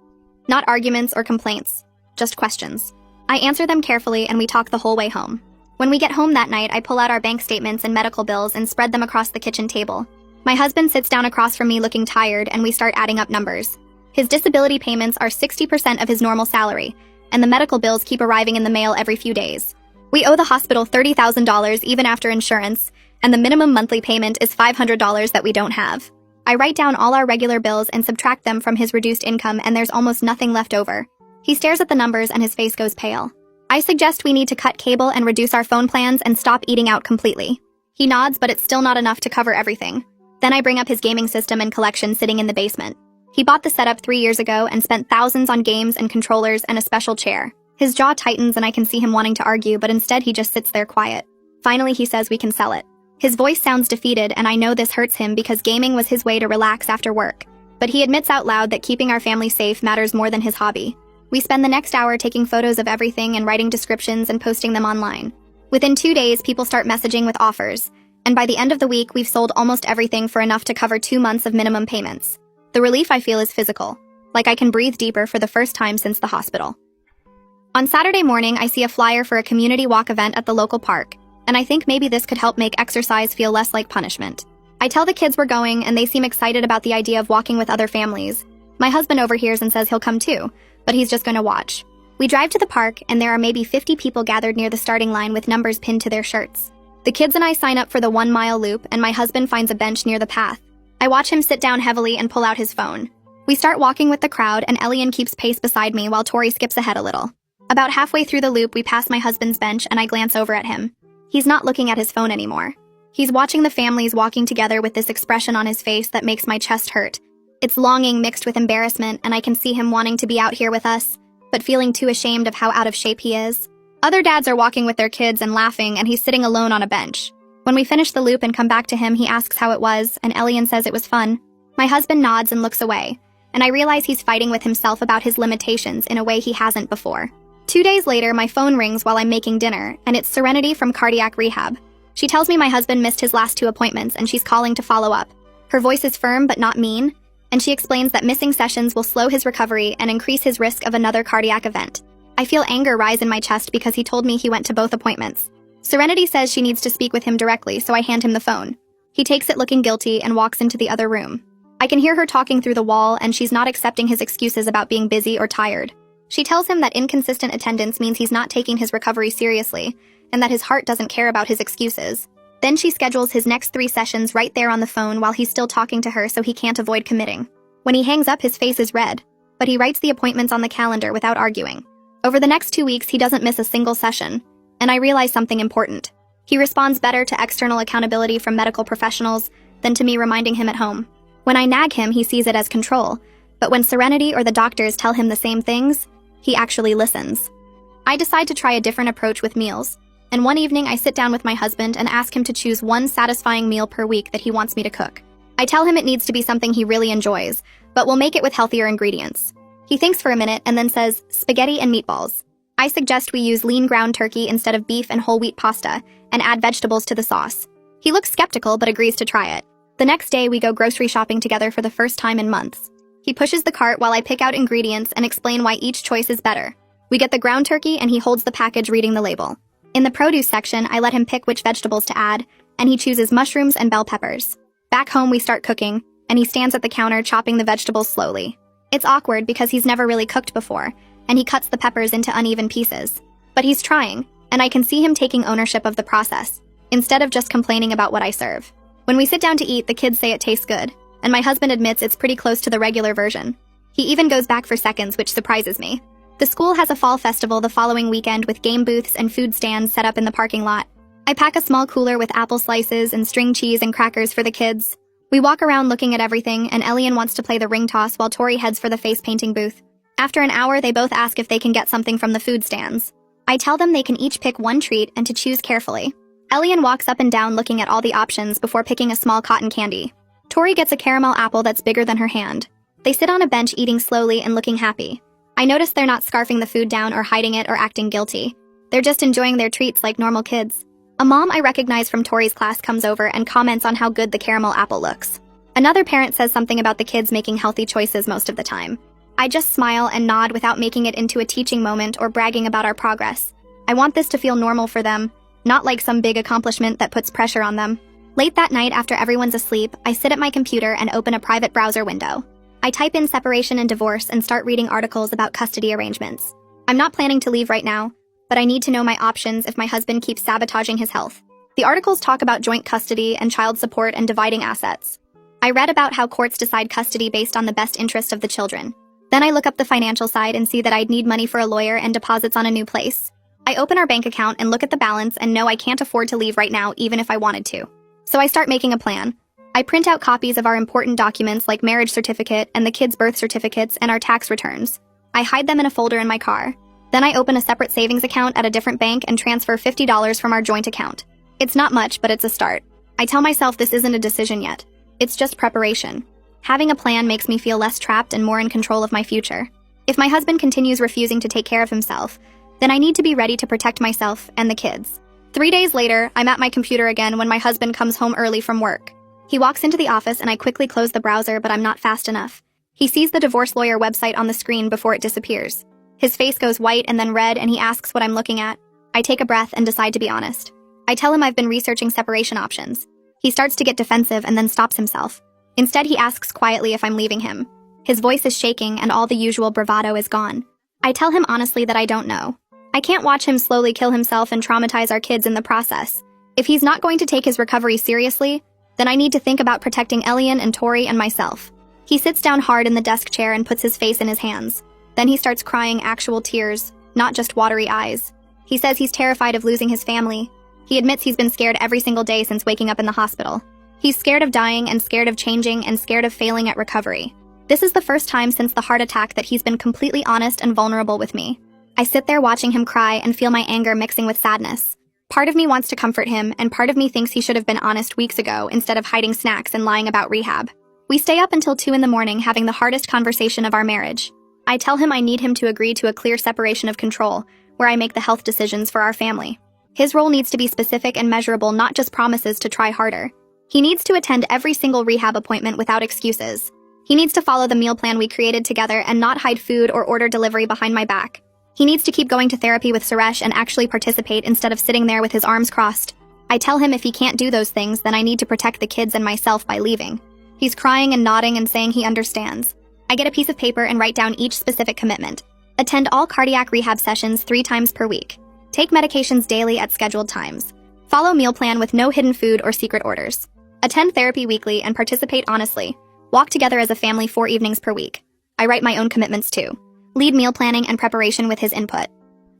Not arguments or complaints, just questions. I answer them carefully and we talk the whole way home. When we get home that night, I pull out our bank statements and medical bills and spread them across the kitchen table. My husband sits down across from me looking tired and we start adding up numbers. His disability payments are 60% of his normal salary, and the medical bills keep arriving in the mail every few days. We owe the hospital $30,000 even after insurance, and the minimum monthly payment is $500 that we don't have. I write down all our regular bills and subtract them from his reduced income and there's almost nothing left over. He stares at the numbers and his face goes pale. I suggest we need to cut cable and reduce our phone plans and stop eating out completely. He nods, but it's still not enough to cover everything. Then I bring up his gaming system and collection sitting in the basement. He bought the setup 3 years ago and spent thousands on games and controllers and a special chair. His jaw tightens and I can see him wanting to argue, but instead he just sits there quiet. Finally, he says we can sell it. His voice sounds defeated, and I know this hurts him because gaming was his way to relax after work. But he admits out loud that keeping our family safe matters more than his hobby. We spend the next hour taking photos of everything and writing descriptions and posting them online. Within 2 days, people start messaging with offers, and by the end of the week, we've sold almost everything for enough to cover 2 months of minimum payments. The relief I feel is physical, like I can breathe deeper for the first time since the hospital. On Saturday morning, I see a flyer for a community walk event at the local park, and I think maybe this could help make exercise feel less like punishment. I tell the kids we're going, and they seem excited about the idea of walking with other families. My husband overhears and says he'll come too, but he's just going to watch. We drive to the park, and there are maybe 50 people gathered near the starting line with numbers pinned to their shirts. The kids and I sign up for the 1-mile loop, and my husband finds a bench near the path. I watch him sit down heavily and pull out his phone. We start walking with the crowd, and Elian keeps pace beside me while Tori skips ahead a little. About halfway through the loop, we pass my husband's bench, and I glance over at him. He's not looking at his phone anymore. He's watching the families walking together with this expression on his face that makes my chest hurt. It's longing mixed with embarrassment, and I can see him wanting to be out here with us, but feeling too ashamed of how out of shape he is. Other dads are walking with their kids and laughing, and he's sitting alone on a bench. When we finish the loop and come back to him, he asks how it was, and Elian says it was fun. My husband nods and looks away, and I realize he's fighting with himself about his limitations in a way he hasn't before. 2 days later, my phone rings while I'm making dinner, and it's Serenity from cardiac rehab. She tells me my husband missed his last 2 appointments, and she's calling to follow up. Her voice is firm but not mean, and she explains that missing sessions will slow his recovery and increase his risk of another cardiac event. I feel anger rise in my chest because he told me he went to both appointments. Serenity says she needs to speak with him directly, so I hand him the phone. He takes it looking guilty and walks into the other room. I can hear her talking through the wall, and she's not accepting his excuses about being busy or tired. She tells him that inconsistent attendance means he's not taking his recovery seriously, and that his heart doesn't care about his excuses. Then she schedules his next 3 sessions right there on the phone while he's still talking to her so he can't avoid committing. When he hangs up, his face is red, but he writes the appointments on the calendar without arguing. Over the next 2 weeks, he doesn't miss a single session, and I realize something important. He responds better to external accountability from medical professionals than to me reminding him at home. When I nag him, he sees it as control, but when Serenity or the doctors tell him the same things, he actually listens. I decide to try a different approach with meals, and one evening I sit down with my husband and ask him to choose one satisfying meal per week that he wants me to cook. I tell him it needs to be something he really enjoys, but we'll make it with healthier ingredients. He thinks for a minute and then says, spaghetti and meatballs. I suggest we use lean ground turkey instead of beef and whole wheat pasta, and add vegetables to the sauce. He looks skeptical but agrees to try it. The next day we go grocery shopping together for the first time in months. He pushes the cart while I pick out ingredients and explain why each choice is better. We get the ground turkey and he holds the package reading the label. In the produce section, I let him pick which vegetables to add, and he chooses mushrooms and bell peppers. Back home we start cooking, and he stands at the counter chopping the vegetables slowly. It's awkward because he's never really cooked before, and he cuts the peppers into uneven pieces. But he's trying, and I can see him taking ownership of the process, instead of just complaining about what I serve. When we sit down to eat, the kids say it tastes good, and my husband admits it's pretty close to the regular version. He even goes back for seconds, which surprises me. The school has a fall festival the following weekend with game booths and food stands set up in the parking lot. I pack a small cooler with apple slices and string cheese and crackers for the kids. We walk around looking at everything, and Elian wants to play the ring toss while Tori heads for the face painting booth. After an hour, they both ask if they can get something from the food stands. I tell them they can each pick one treat and to choose carefully. Elian walks up and down looking at all the options before picking a small cotton candy. Tori gets a caramel apple that's bigger than her hand. They sit on a bench eating slowly and looking happy. I notice they're not scarfing the food down or hiding it or acting guilty. They're just enjoying their treats like normal kids. A mom I recognize from Tori's class comes over and comments on how good the caramel apple looks. Another parent says something about the kids making healthy choices most of the time. I just smile and nod without making it into a teaching moment or bragging about our progress. I want this to feel normal for them, not like some big accomplishment that puts pressure on them. Late that night, after everyone's asleep, I sit at my computer and open a private browser window. I type in separation and divorce and start reading articles about custody arrangements. I'm not planning to leave right now, but I need to know my options if my husband keeps sabotaging his health. The articles talk about joint custody and child support and dividing assets. I read about how courts decide custody based on the best interest of the children. Then I look up the financial side and see that I'd need money for a lawyer and deposits on a new place. I open our bank account and look at the balance and know I can't afford to leave right now even if I wanted to. So I start making a plan. I print out copies of our important documents like marriage certificate and the kids' birth certificates and our tax returns. I hide them in a folder in my car. Then I open a separate savings account at a different bank and transfer $50 from our joint account. It's not much, but it's a start. I tell myself this isn't a decision yet. It's just preparation. Having a plan makes me feel less trapped and more in control of my future. If my husband continues refusing to take care of himself, then I need to be ready to protect myself and the kids. 3 days later, I'm at my computer again when my husband comes home early from work. He walks into the office and I quickly close the browser, but I'm not fast enough. He sees the divorce lawyer website on the screen before it disappears. His face goes white and then red and he asks what I'm looking at. I take a breath and decide to be honest. I tell him I've been researching separation options. He starts to get defensive and then stops himself. Instead, he asks quietly if I'm leaving him. His voice is shaking and all the usual bravado is gone. I tell him honestly that I don't know. I can't watch him slowly kill himself and traumatize our kids in the process. If he's not going to take his recovery seriously, then I need to think about protecting Elian and Tori and myself. He sits down hard in the desk chair and puts his face in his hands. Then he starts crying actual tears, not just watery eyes. He says he's terrified of losing his family. He admits he's been scared every single day since waking up in the hospital. He's scared of dying and scared of changing and scared of failing at recovery. This is the first time since the heart attack that he's been completely honest and vulnerable with me. I sit there watching him cry and feel my anger mixing with sadness. Part of me wants to comfort him, and part of me thinks he should have been honest weeks ago instead of hiding snacks and lying about rehab. We stay up until 2 a.m. having the hardest conversation of our marriage. I tell him I need him to agree to a clear separation of control, where I make the health decisions for our family. His role needs to be specific and measurable, not just promises to try harder. He needs to attend every single rehab appointment without excuses. He needs to follow the meal plan we created together and not hide food or order delivery behind my back. He needs to keep going to therapy with Suresh and actually participate instead of sitting there with his arms crossed. I tell him if he can't do those things, then I need to protect the kids and myself by leaving. He's crying and nodding and saying he understands. I get a piece of paper and write down each specific commitment. Attend all cardiac rehab sessions 3 times per week. Take medications daily at scheduled times. Follow meal plan with no hidden food or secret orders. Attend therapy weekly and participate honestly. Walk together as a family 4 evenings per week. I write my own commitments too. Lead meal planning and preparation with his input.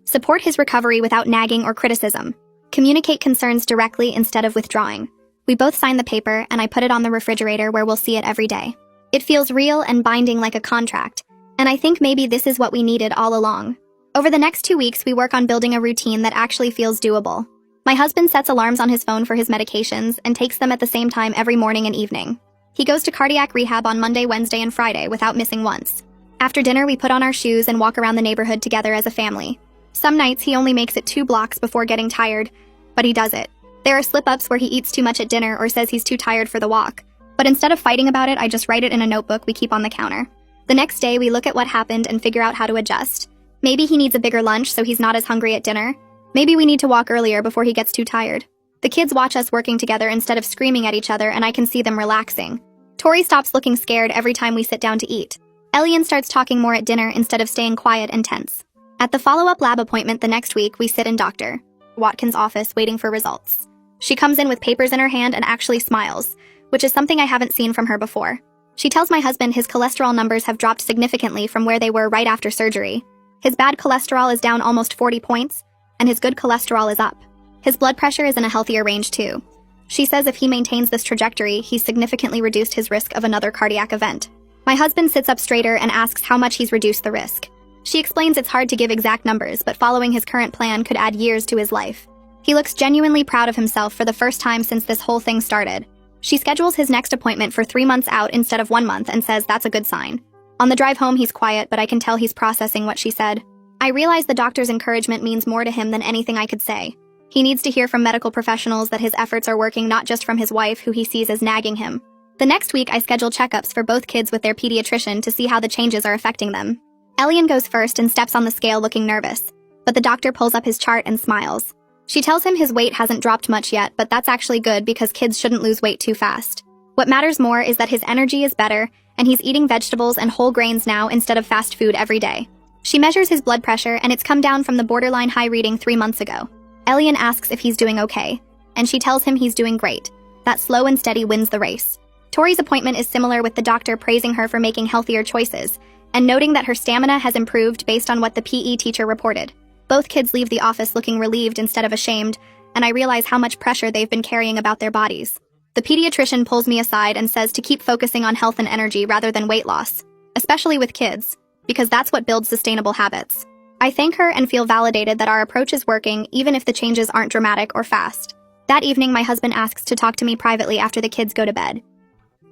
Support his recovery without nagging or criticism. Communicate concerns directly instead of withdrawing. We both sign the paper and I put it on the refrigerator where we'll see it every day. It feels real and binding like a contract, and I think maybe this is what we needed all along. Over the next 2 weeks, we work on building a routine that actually feels doable. My husband sets alarms on his phone for his medications and takes them at the same time every morning and evening. He goes to cardiac rehab on Monday, Wednesday, and Friday without missing once. After dinner, we put on our shoes and walk around the neighborhood together as a family. Some nights, he only makes it 2 blocks before getting tired, but he does it. There are slip-ups where he eats too much at dinner or says he's too tired for the walk. But instead of fighting about it, I just write it in a notebook we keep on the counter. The next day, we look at what happened and figure out how to adjust. Maybe he needs a bigger lunch so he's not as hungry at dinner. Maybe we need to walk earlier before he gets too tired. The kids watch us working together instead of screaming at each other, and I can see them relaxing. Tori stops looking scared every time we sit down to eat. Elian starts talking more at dinner instead of staying quiet and tense. At the follow-up lab appointment the next week, we sit in Dr. Watkins' office waiting for results. She comes in with papers in her hand and actually smiles, which is something I haven't seen from her before. She tells my husband his cholesterol numbers have dropped significantly from where they were right after surgery. His bad cholesterol is down almost 40 points, and his good cholesterol is up. His blood pressure is in a healthier range too. She says if he maintains this trajectory, he's significantly reduced his risk of another cardiac event. My husband sits up straighter and asks how much he's reduced the risk. She explains it's hard to give exact numbers, but following his current plan could add years to his life. He looks genuinely proud of himself for the first time since this whole thing started. She schedules his next appointment for 3 months out instead of 1 month and says that's a good sign. On the drive home, he's quiet, but I can tell he's processing what she said. I realize the doctor's encouragement means more to him than anything I could say. He needs to hear from medical professionals that his efforts are working, not just from his wife, who he sees as nagging him. The next week, I schedule checkups for both kids with their pediatrician to see how the changes are affecting them. Elian goes first and steps on the scale looking nervous, but the doctor pulls up his chart and smiles. She tells him his weight hasn't dropped much yet, but that's actually good because kids shouldn't lose weight too fast. What matters more is that his energy is better, and he's eating vegetables and whole grains now instead of fast food every day. She measures his blood pressure, and it's come down from the borderline high reading 3 months ago. Elian asks if he's doing okay, and she tells him he's doing great. That slow and steady wins the race. Tori's appointment is similar, with the doctor praising her for making healthier choices, and noting that her stamina has improved based on what the PE teacher reported. Both kids leave the office looking relieved instead of ashamed, and I realize how much pressure they've been carrying about their bodies. The pediatrician pulls me aside and says to keep focusing on health and energy rather than weight loss, especially with kids, because that's what builds sustainable habits. I thank her and feel validated that our approach is working, even if the changes aren't dramatic or fast. That evening, my husband asks to talk to me privately after the kids go to bed.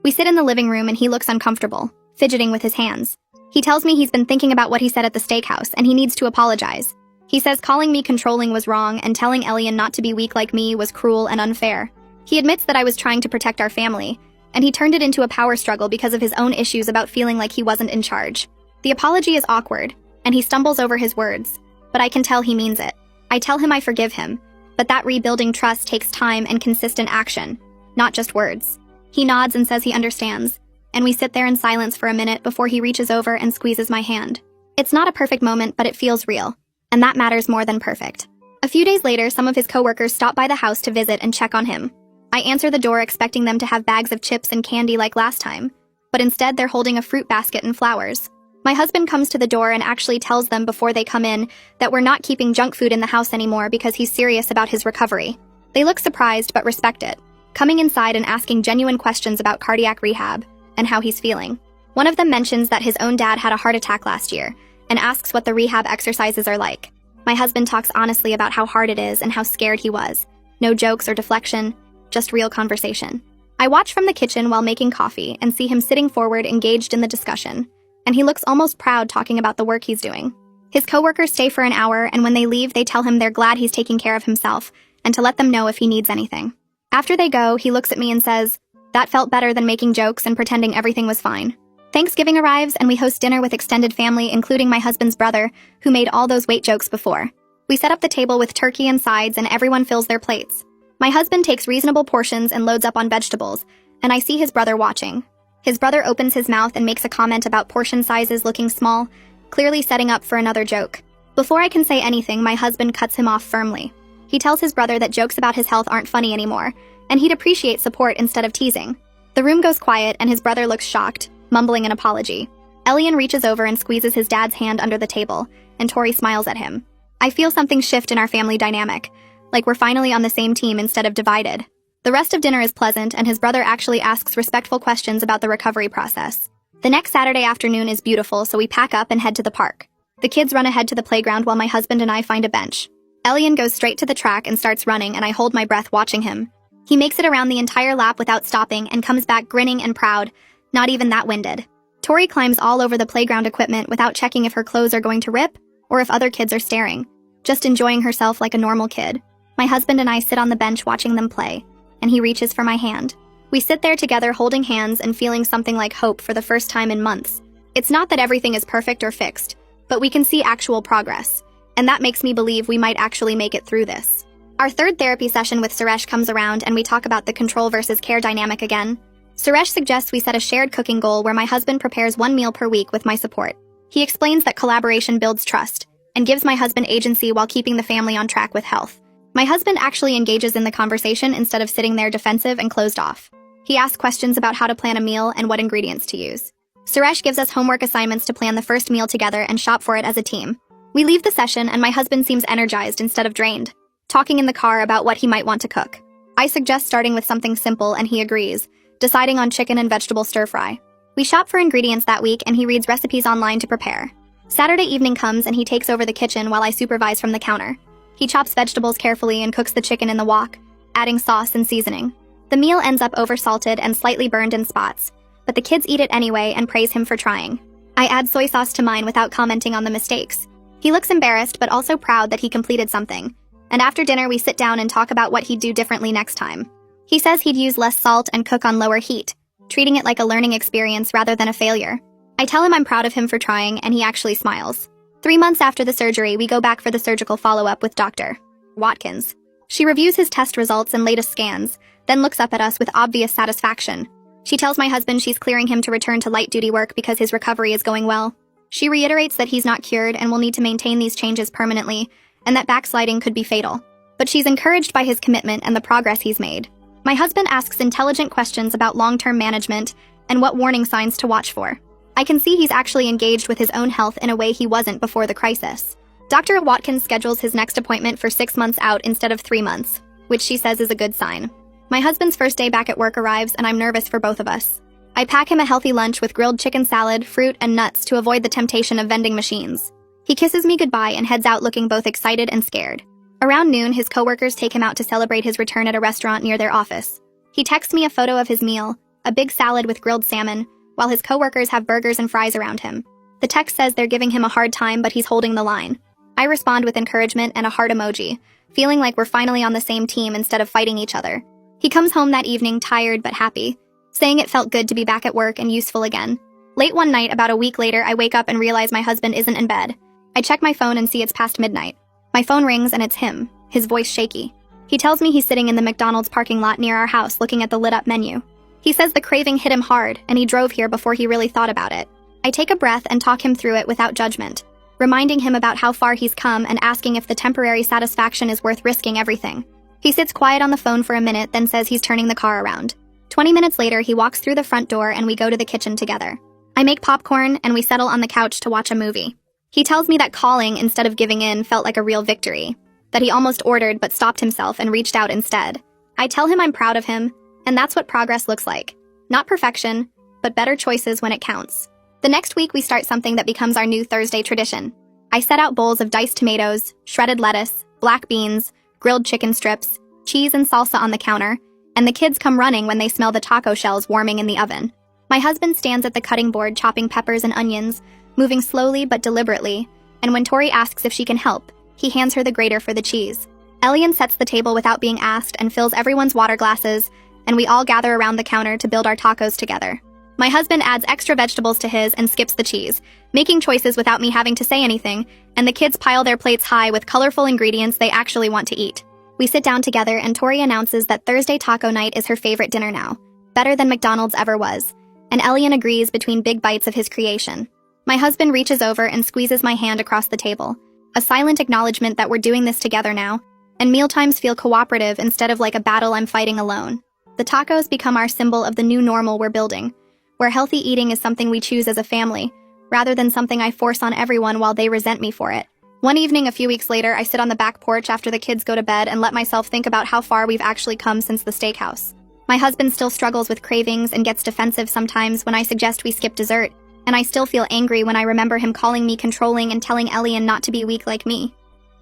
We sit in the living room and he looks uncomfortable, fidgeting with his hands. He tells me he's been thinking about what he said at the steakhouse and he needs to apologize. He says calling me controlling was wrong and telling Elian not to be weak like me was cruel and unfair. He admits that I was trying to protect our family, and he turned it into a power struggle because of his own issues about feeling like he wasn't in charge. The apology is awkward, and he stumbles over his words, but I can tell he means it. I tell him I forgive him, but that rebuilding trust takes time and consistent action, not just words. He nods and says he understands, and we sit there in silence for a minute before he reaches over and squeezes my hand. It's not a perfect moment, but it feels real, and that matters more than perfect. A few days later, some of his coworkers stop by the house to visit and check on him. I answer the door expecting them to have bags of chips and candy like last time, but instead they're holding a fruit basket and flowers. My husband comes to the door and actually tells them before they come in that we're not keeping junk food in the house anymore because he's serious about his recovery. They look surprised but respect it, coming inside and asking genuine questions about cardiac rehab and how he's feeling. One of them mentions that his own dad had a heart attack last year and asks what the rehab exercises are like. My husband talks honestly about how hard it is and how scared he was. No jokes or deflection, just real conversation. I watch from the kitchen while making coffee and see him sitting forward engaged in the discussion, and he looks almost proud talking about the work he's doing. His coworkers stay for an hour, and when they leave, they tell him they're glad he's taking care of himself and to let them know if he needs anything. After they go, he looks at me and says, "That felt better than making jokes and pretending everything was fine." Thanksgiving arrives, and we host dinner with extended family, including my husband's brother, who made all those weight jokes before. We set up the table with turkey and sides, and everyone fills their plates. My husband takes reasonable portions and loads up on vegetables, and I see his brother watching. His brother opens his mouth and makes a comment about portion sizes looking small, clearly setting up for another joke. Before I can say anything, my husband cuts him off firmly. He tells his brother that jokes about his health aren't funny anymore, and he'd appreciate support instead of teasing. The room goes quiet, and his brother looks shocked, mumbling an apology. Elian reaches over and squeezes his dad's hand under the table, and Tori smiles at him. I feel something shift in our family dynamic, like we're finally on the same team instead of divided. The rest of dinner is pleasant, and his brother actually asks respectful questions about the recovery process. The next Saturday afternoon is beautiful, so we pack up and head to the park. The kids run ahead to the playground while my husband and I find a bench. Elian goes straight to the track and starts running, and I hold my breath watching him. He makes it around the entire lap without stopping and comes back grinning and proud, not even that winded. Tori climbs all over the playground equipment without checking if her clothes are going to rip or if other kids are staring, just enjoying herself like a normal kid. My husband and I sit on the bench watching them play, and he reaches for my hand. We sit there together holding hands and feeling something like hope for the first time in months. It's not that everything is perfect or fixed, but we can see actual progress, and that makes me believe we might actually make it through this. Our third therapy session with Suresh comes around, and we talk about the control versus care dynamic again. Suresh suggests we set a shared cooking goal where my husband prepares 1 meal per week with my support. He explains that collaboration builds trust and gives my husband agency while keeping the family on track with health. My husband actually engages in the conversation instead of sitting there defensive and closed off. He asks questions about how to plan a meal and what ingredients to use. Suresh gives us homework assignments to plan the first meal together and shop for it as a team. We leave the session, and my husband seems energized instead of drained, talking in the car about what he might want to cook. I suggest starting with something simple, and he agrees, deciding on chicken and vegetable stir-fry. We shop for ingredients that week, and he reads recipes online to prepare. Saturday evening comes, and he takes over the kitchen while I supervise from the counter. He chops vegetables carefully and cooks the chicken in the wok, adding sauce and seasoning. The meal ends up oversalted and slightly burned in spots, but the kids eat it anyway and praise him for trying. I add soy sauce to mine without commenting on the mistakes. He looks embarrassed but also proud that he completed something, and after dinner we sit down and talk about what he'd do differently next time. He says he'd use less salt and cook on lower heat, treating it like a learning experience rather than a failure. I tell him I'm proud of him for trying, and he actually smiles. 3 months after the surgery, we go back for the surgical follow-up with Dr. Watkins. She reviews his test results and latest scans, then looks up at us with obvious satisfaction. She tells my husband she's clearing him to return to light-duty work because his recovery is going well. She reiterates that he's not cured and will need to maintain these changes permanently, and that backsliding could be fatal. But she's encouraged by his commitment and the progress he's made. My husband asks intelligent questions about long-term management and what warning signs to watch for. I can see he's actually engaged with his own health in a way he wasn't before the crisis. Dr. Watkins schedules his next appointment for 6 months out instead of 3 months, which she says is a good sign. My husband's first day back at work arrives, and I'm nervous for both of us. I pack him a healthy lunch with grilled chicken salad, fruit, and nuts to avoid the temptation of vending machines. He kisses me goodbye and heads out looking both excited and scared. Around noon, his coworkers take him out to celebrate his return at a restaurant near their office. He texts me a photo of his meal, a big salad with grilled salmon, while his coworkers have burgers and fries around him. The text says they're giving him a hard time, but he's holding the line. I respond with encouragement and a heart emoji, feeling like we're finally on the same team instead of fighting each other. He comes home that evening tired but happy, saying it felt good to be back at work and useful again. Late one night, about a week later, I wake up and realize my husband isn't in bed. I check my phone and see it's past midnight. My phone rings and it's him, his voice shaky. He tells me he's sitting in the McDonald's parking lot near our house looking at the lit-up menu. He says the craving hit him hard and he drove here before he really thought about it. I take a breath and talk him through it without judgment, reminding him about how far he's come and asking if the temporary satisfaction is worth risking everything. He sits quiet on the phone for a minute, then says he's turning the car around. 20 minutes later, he walks through the front door and we go to the kitchen together. I make popcorn and we settle on the couch to watch a movie. He tells me that calling instead of giving in felt like a real victory, that he almost ordered but stopped himself and reached out instead. I tell him I'm proud of him, and that's what progress looks like. Not perfection, but better choices when it counts. The next week, we start something that becomes our new Thursday tradition. I set out bowls of diced tomatoes, shredded lettuce, black beans, grilled chicken strips, cheese and salsa on the counter, and the kids come running when they smell the taco shells warming in the oven. My husband stands at the cutting board chopping peppers and onions, moving slowly but deliberately, and when Tori asks if she can help, he hands her the grater for the cheese. Elian sets the table without being asked and fills everyone's water glasses, and we all gather around the counter to build our tacos together. My husband adds extra vegetables to his and skips the cheese, making choices without me having to say anything, and the kids pile their plates high with colorful ingredients they actually want to eat. We sit down together and Tori announces that Thursday taco night is her favorite dinner now, better than McDonald's ever was, and Elian agrees between big bites of his creation. My husband reaches over and squeezes my hand across the table, a silent acknowledgement that we're doing this together now, and mealtimes feel cooperative instead of like a battle I'm fighting alone. The tacos become our symbol of the new normal we're building, where healthy eating is something we choose as a family, rather than something I force on everyone while they resent me for it. One evening a few weeks later, I sit on the back porch after the kids go to bed and let myself think about how far we've actually come since the steakhouse. My husband still struggles with cravings and gets defensive sometimes when I suggest we skip dessert, and I still feel angry when I remember him calling me controlling and telling Elian not to be weak like me.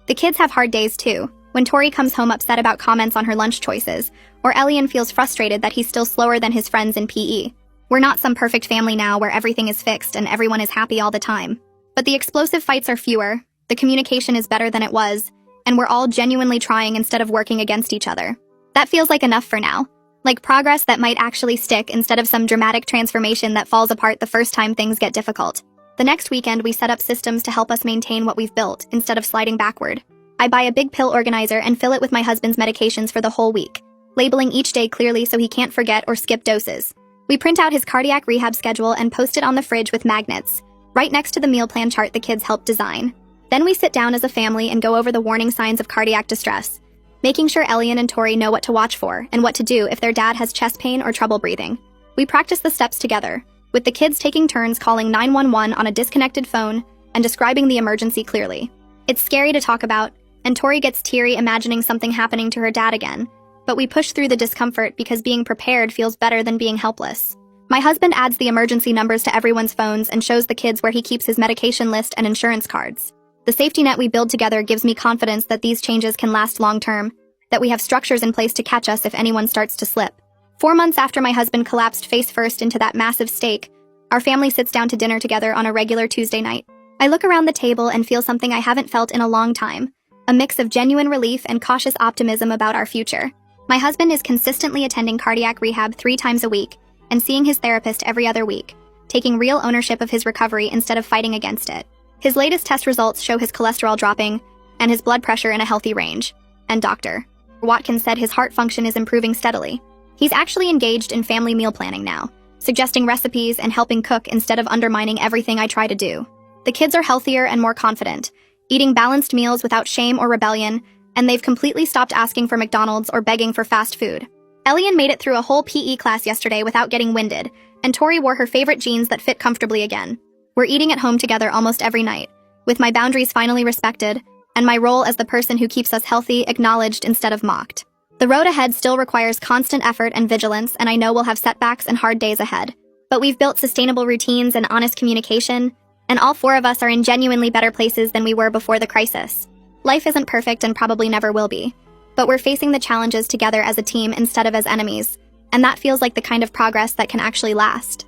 The kids have hard days too, when Tori comes home upset about comments on her lunch choices, or Elian feels frustrated that he's still slower than his friends in PE. We're not some perfect family now where everything is fixed and everyone is happy all the time. But the explosive fights are fewer, the communication is better than it was, and we're all genuinely trying instead of working against each other. That feels like enough for now. Like progress that might actually stick instead of some dramatic transformation that falls apart the first time things get difficult. The next weekend, we set up systems to help us maintain what we've built instead of sliding backward. I buy a big pill organizer and fill it with my husband's medications for the whole week, labeling each day clearly so he can't forget or skip doses. We print out his cardiac rehab schedule and post it on the fridge with magnets, right next to the meal plan chart the kids helped design. Then we sit down as a family and go over the warning signs of cardiac distress, making sure Elian and Tori know what to watch for and what to do if their dad has chest pain or trouble breathing. We practice the steps together, with the kids taking turns calling 911 on a disconnected phone and describing the emergency clearly. It's scary to talk about, and Tori gets teary imagining something happening to her dad again, but we push through the discomfort because being prepared feels better than being helpless. My husband adds the emergency numbers to everyone's phones and shows the kids where he keeps his medication list and insurance cards. The safety net we build together gives me confidence that these changes can last long-term, that we have structures in place to catch us if anyone starts to slip. 4 months after my husband collapsed face first into that massive steak, our family sits down to dinner together on a regular Tuesday night. I look around the table and feel something I haven't felt in a long time, a mix of genuine relief and cautious optimism about our future. My husband is consistently attending cardiac rehab 3 times a week and seeing his therapist every other week, taking real ownership of his recovery instead of fighting against it. His latest test results show his cholesterol dropping and his blood pressure in a healthy range. And Dr. Watkins said his heart function is improving steadily. He's actually engaged in family meal planning now, suggesting recipes and helping cook instead of undermining everything I try to do. The kids are healthier and more confident, eating balanced meals without shame or rebellion, and they've completely stopped asking for McDonald's or begging for fast food. Elian made it through a whole PE class yesterday without getting winded, and Tori wore her favorite jeans that fit comfortably again. We're eating at home together almost every night, with my boundaries finally respected, and my role as the person who keeps us healthy acknowledged instead of mocked. The road ahead still requires constant effort and vigilance, and I know we'll have setbacks and hard days ahead. But we've built sustainable routines and honest communication, and all 4 of us are in genuinely better places than we were before the crisis. Life isn't perfect and probably never will be, but we're facing the challenges together as a team instead of as enemies, and that feels like the kind of progress that can actually last.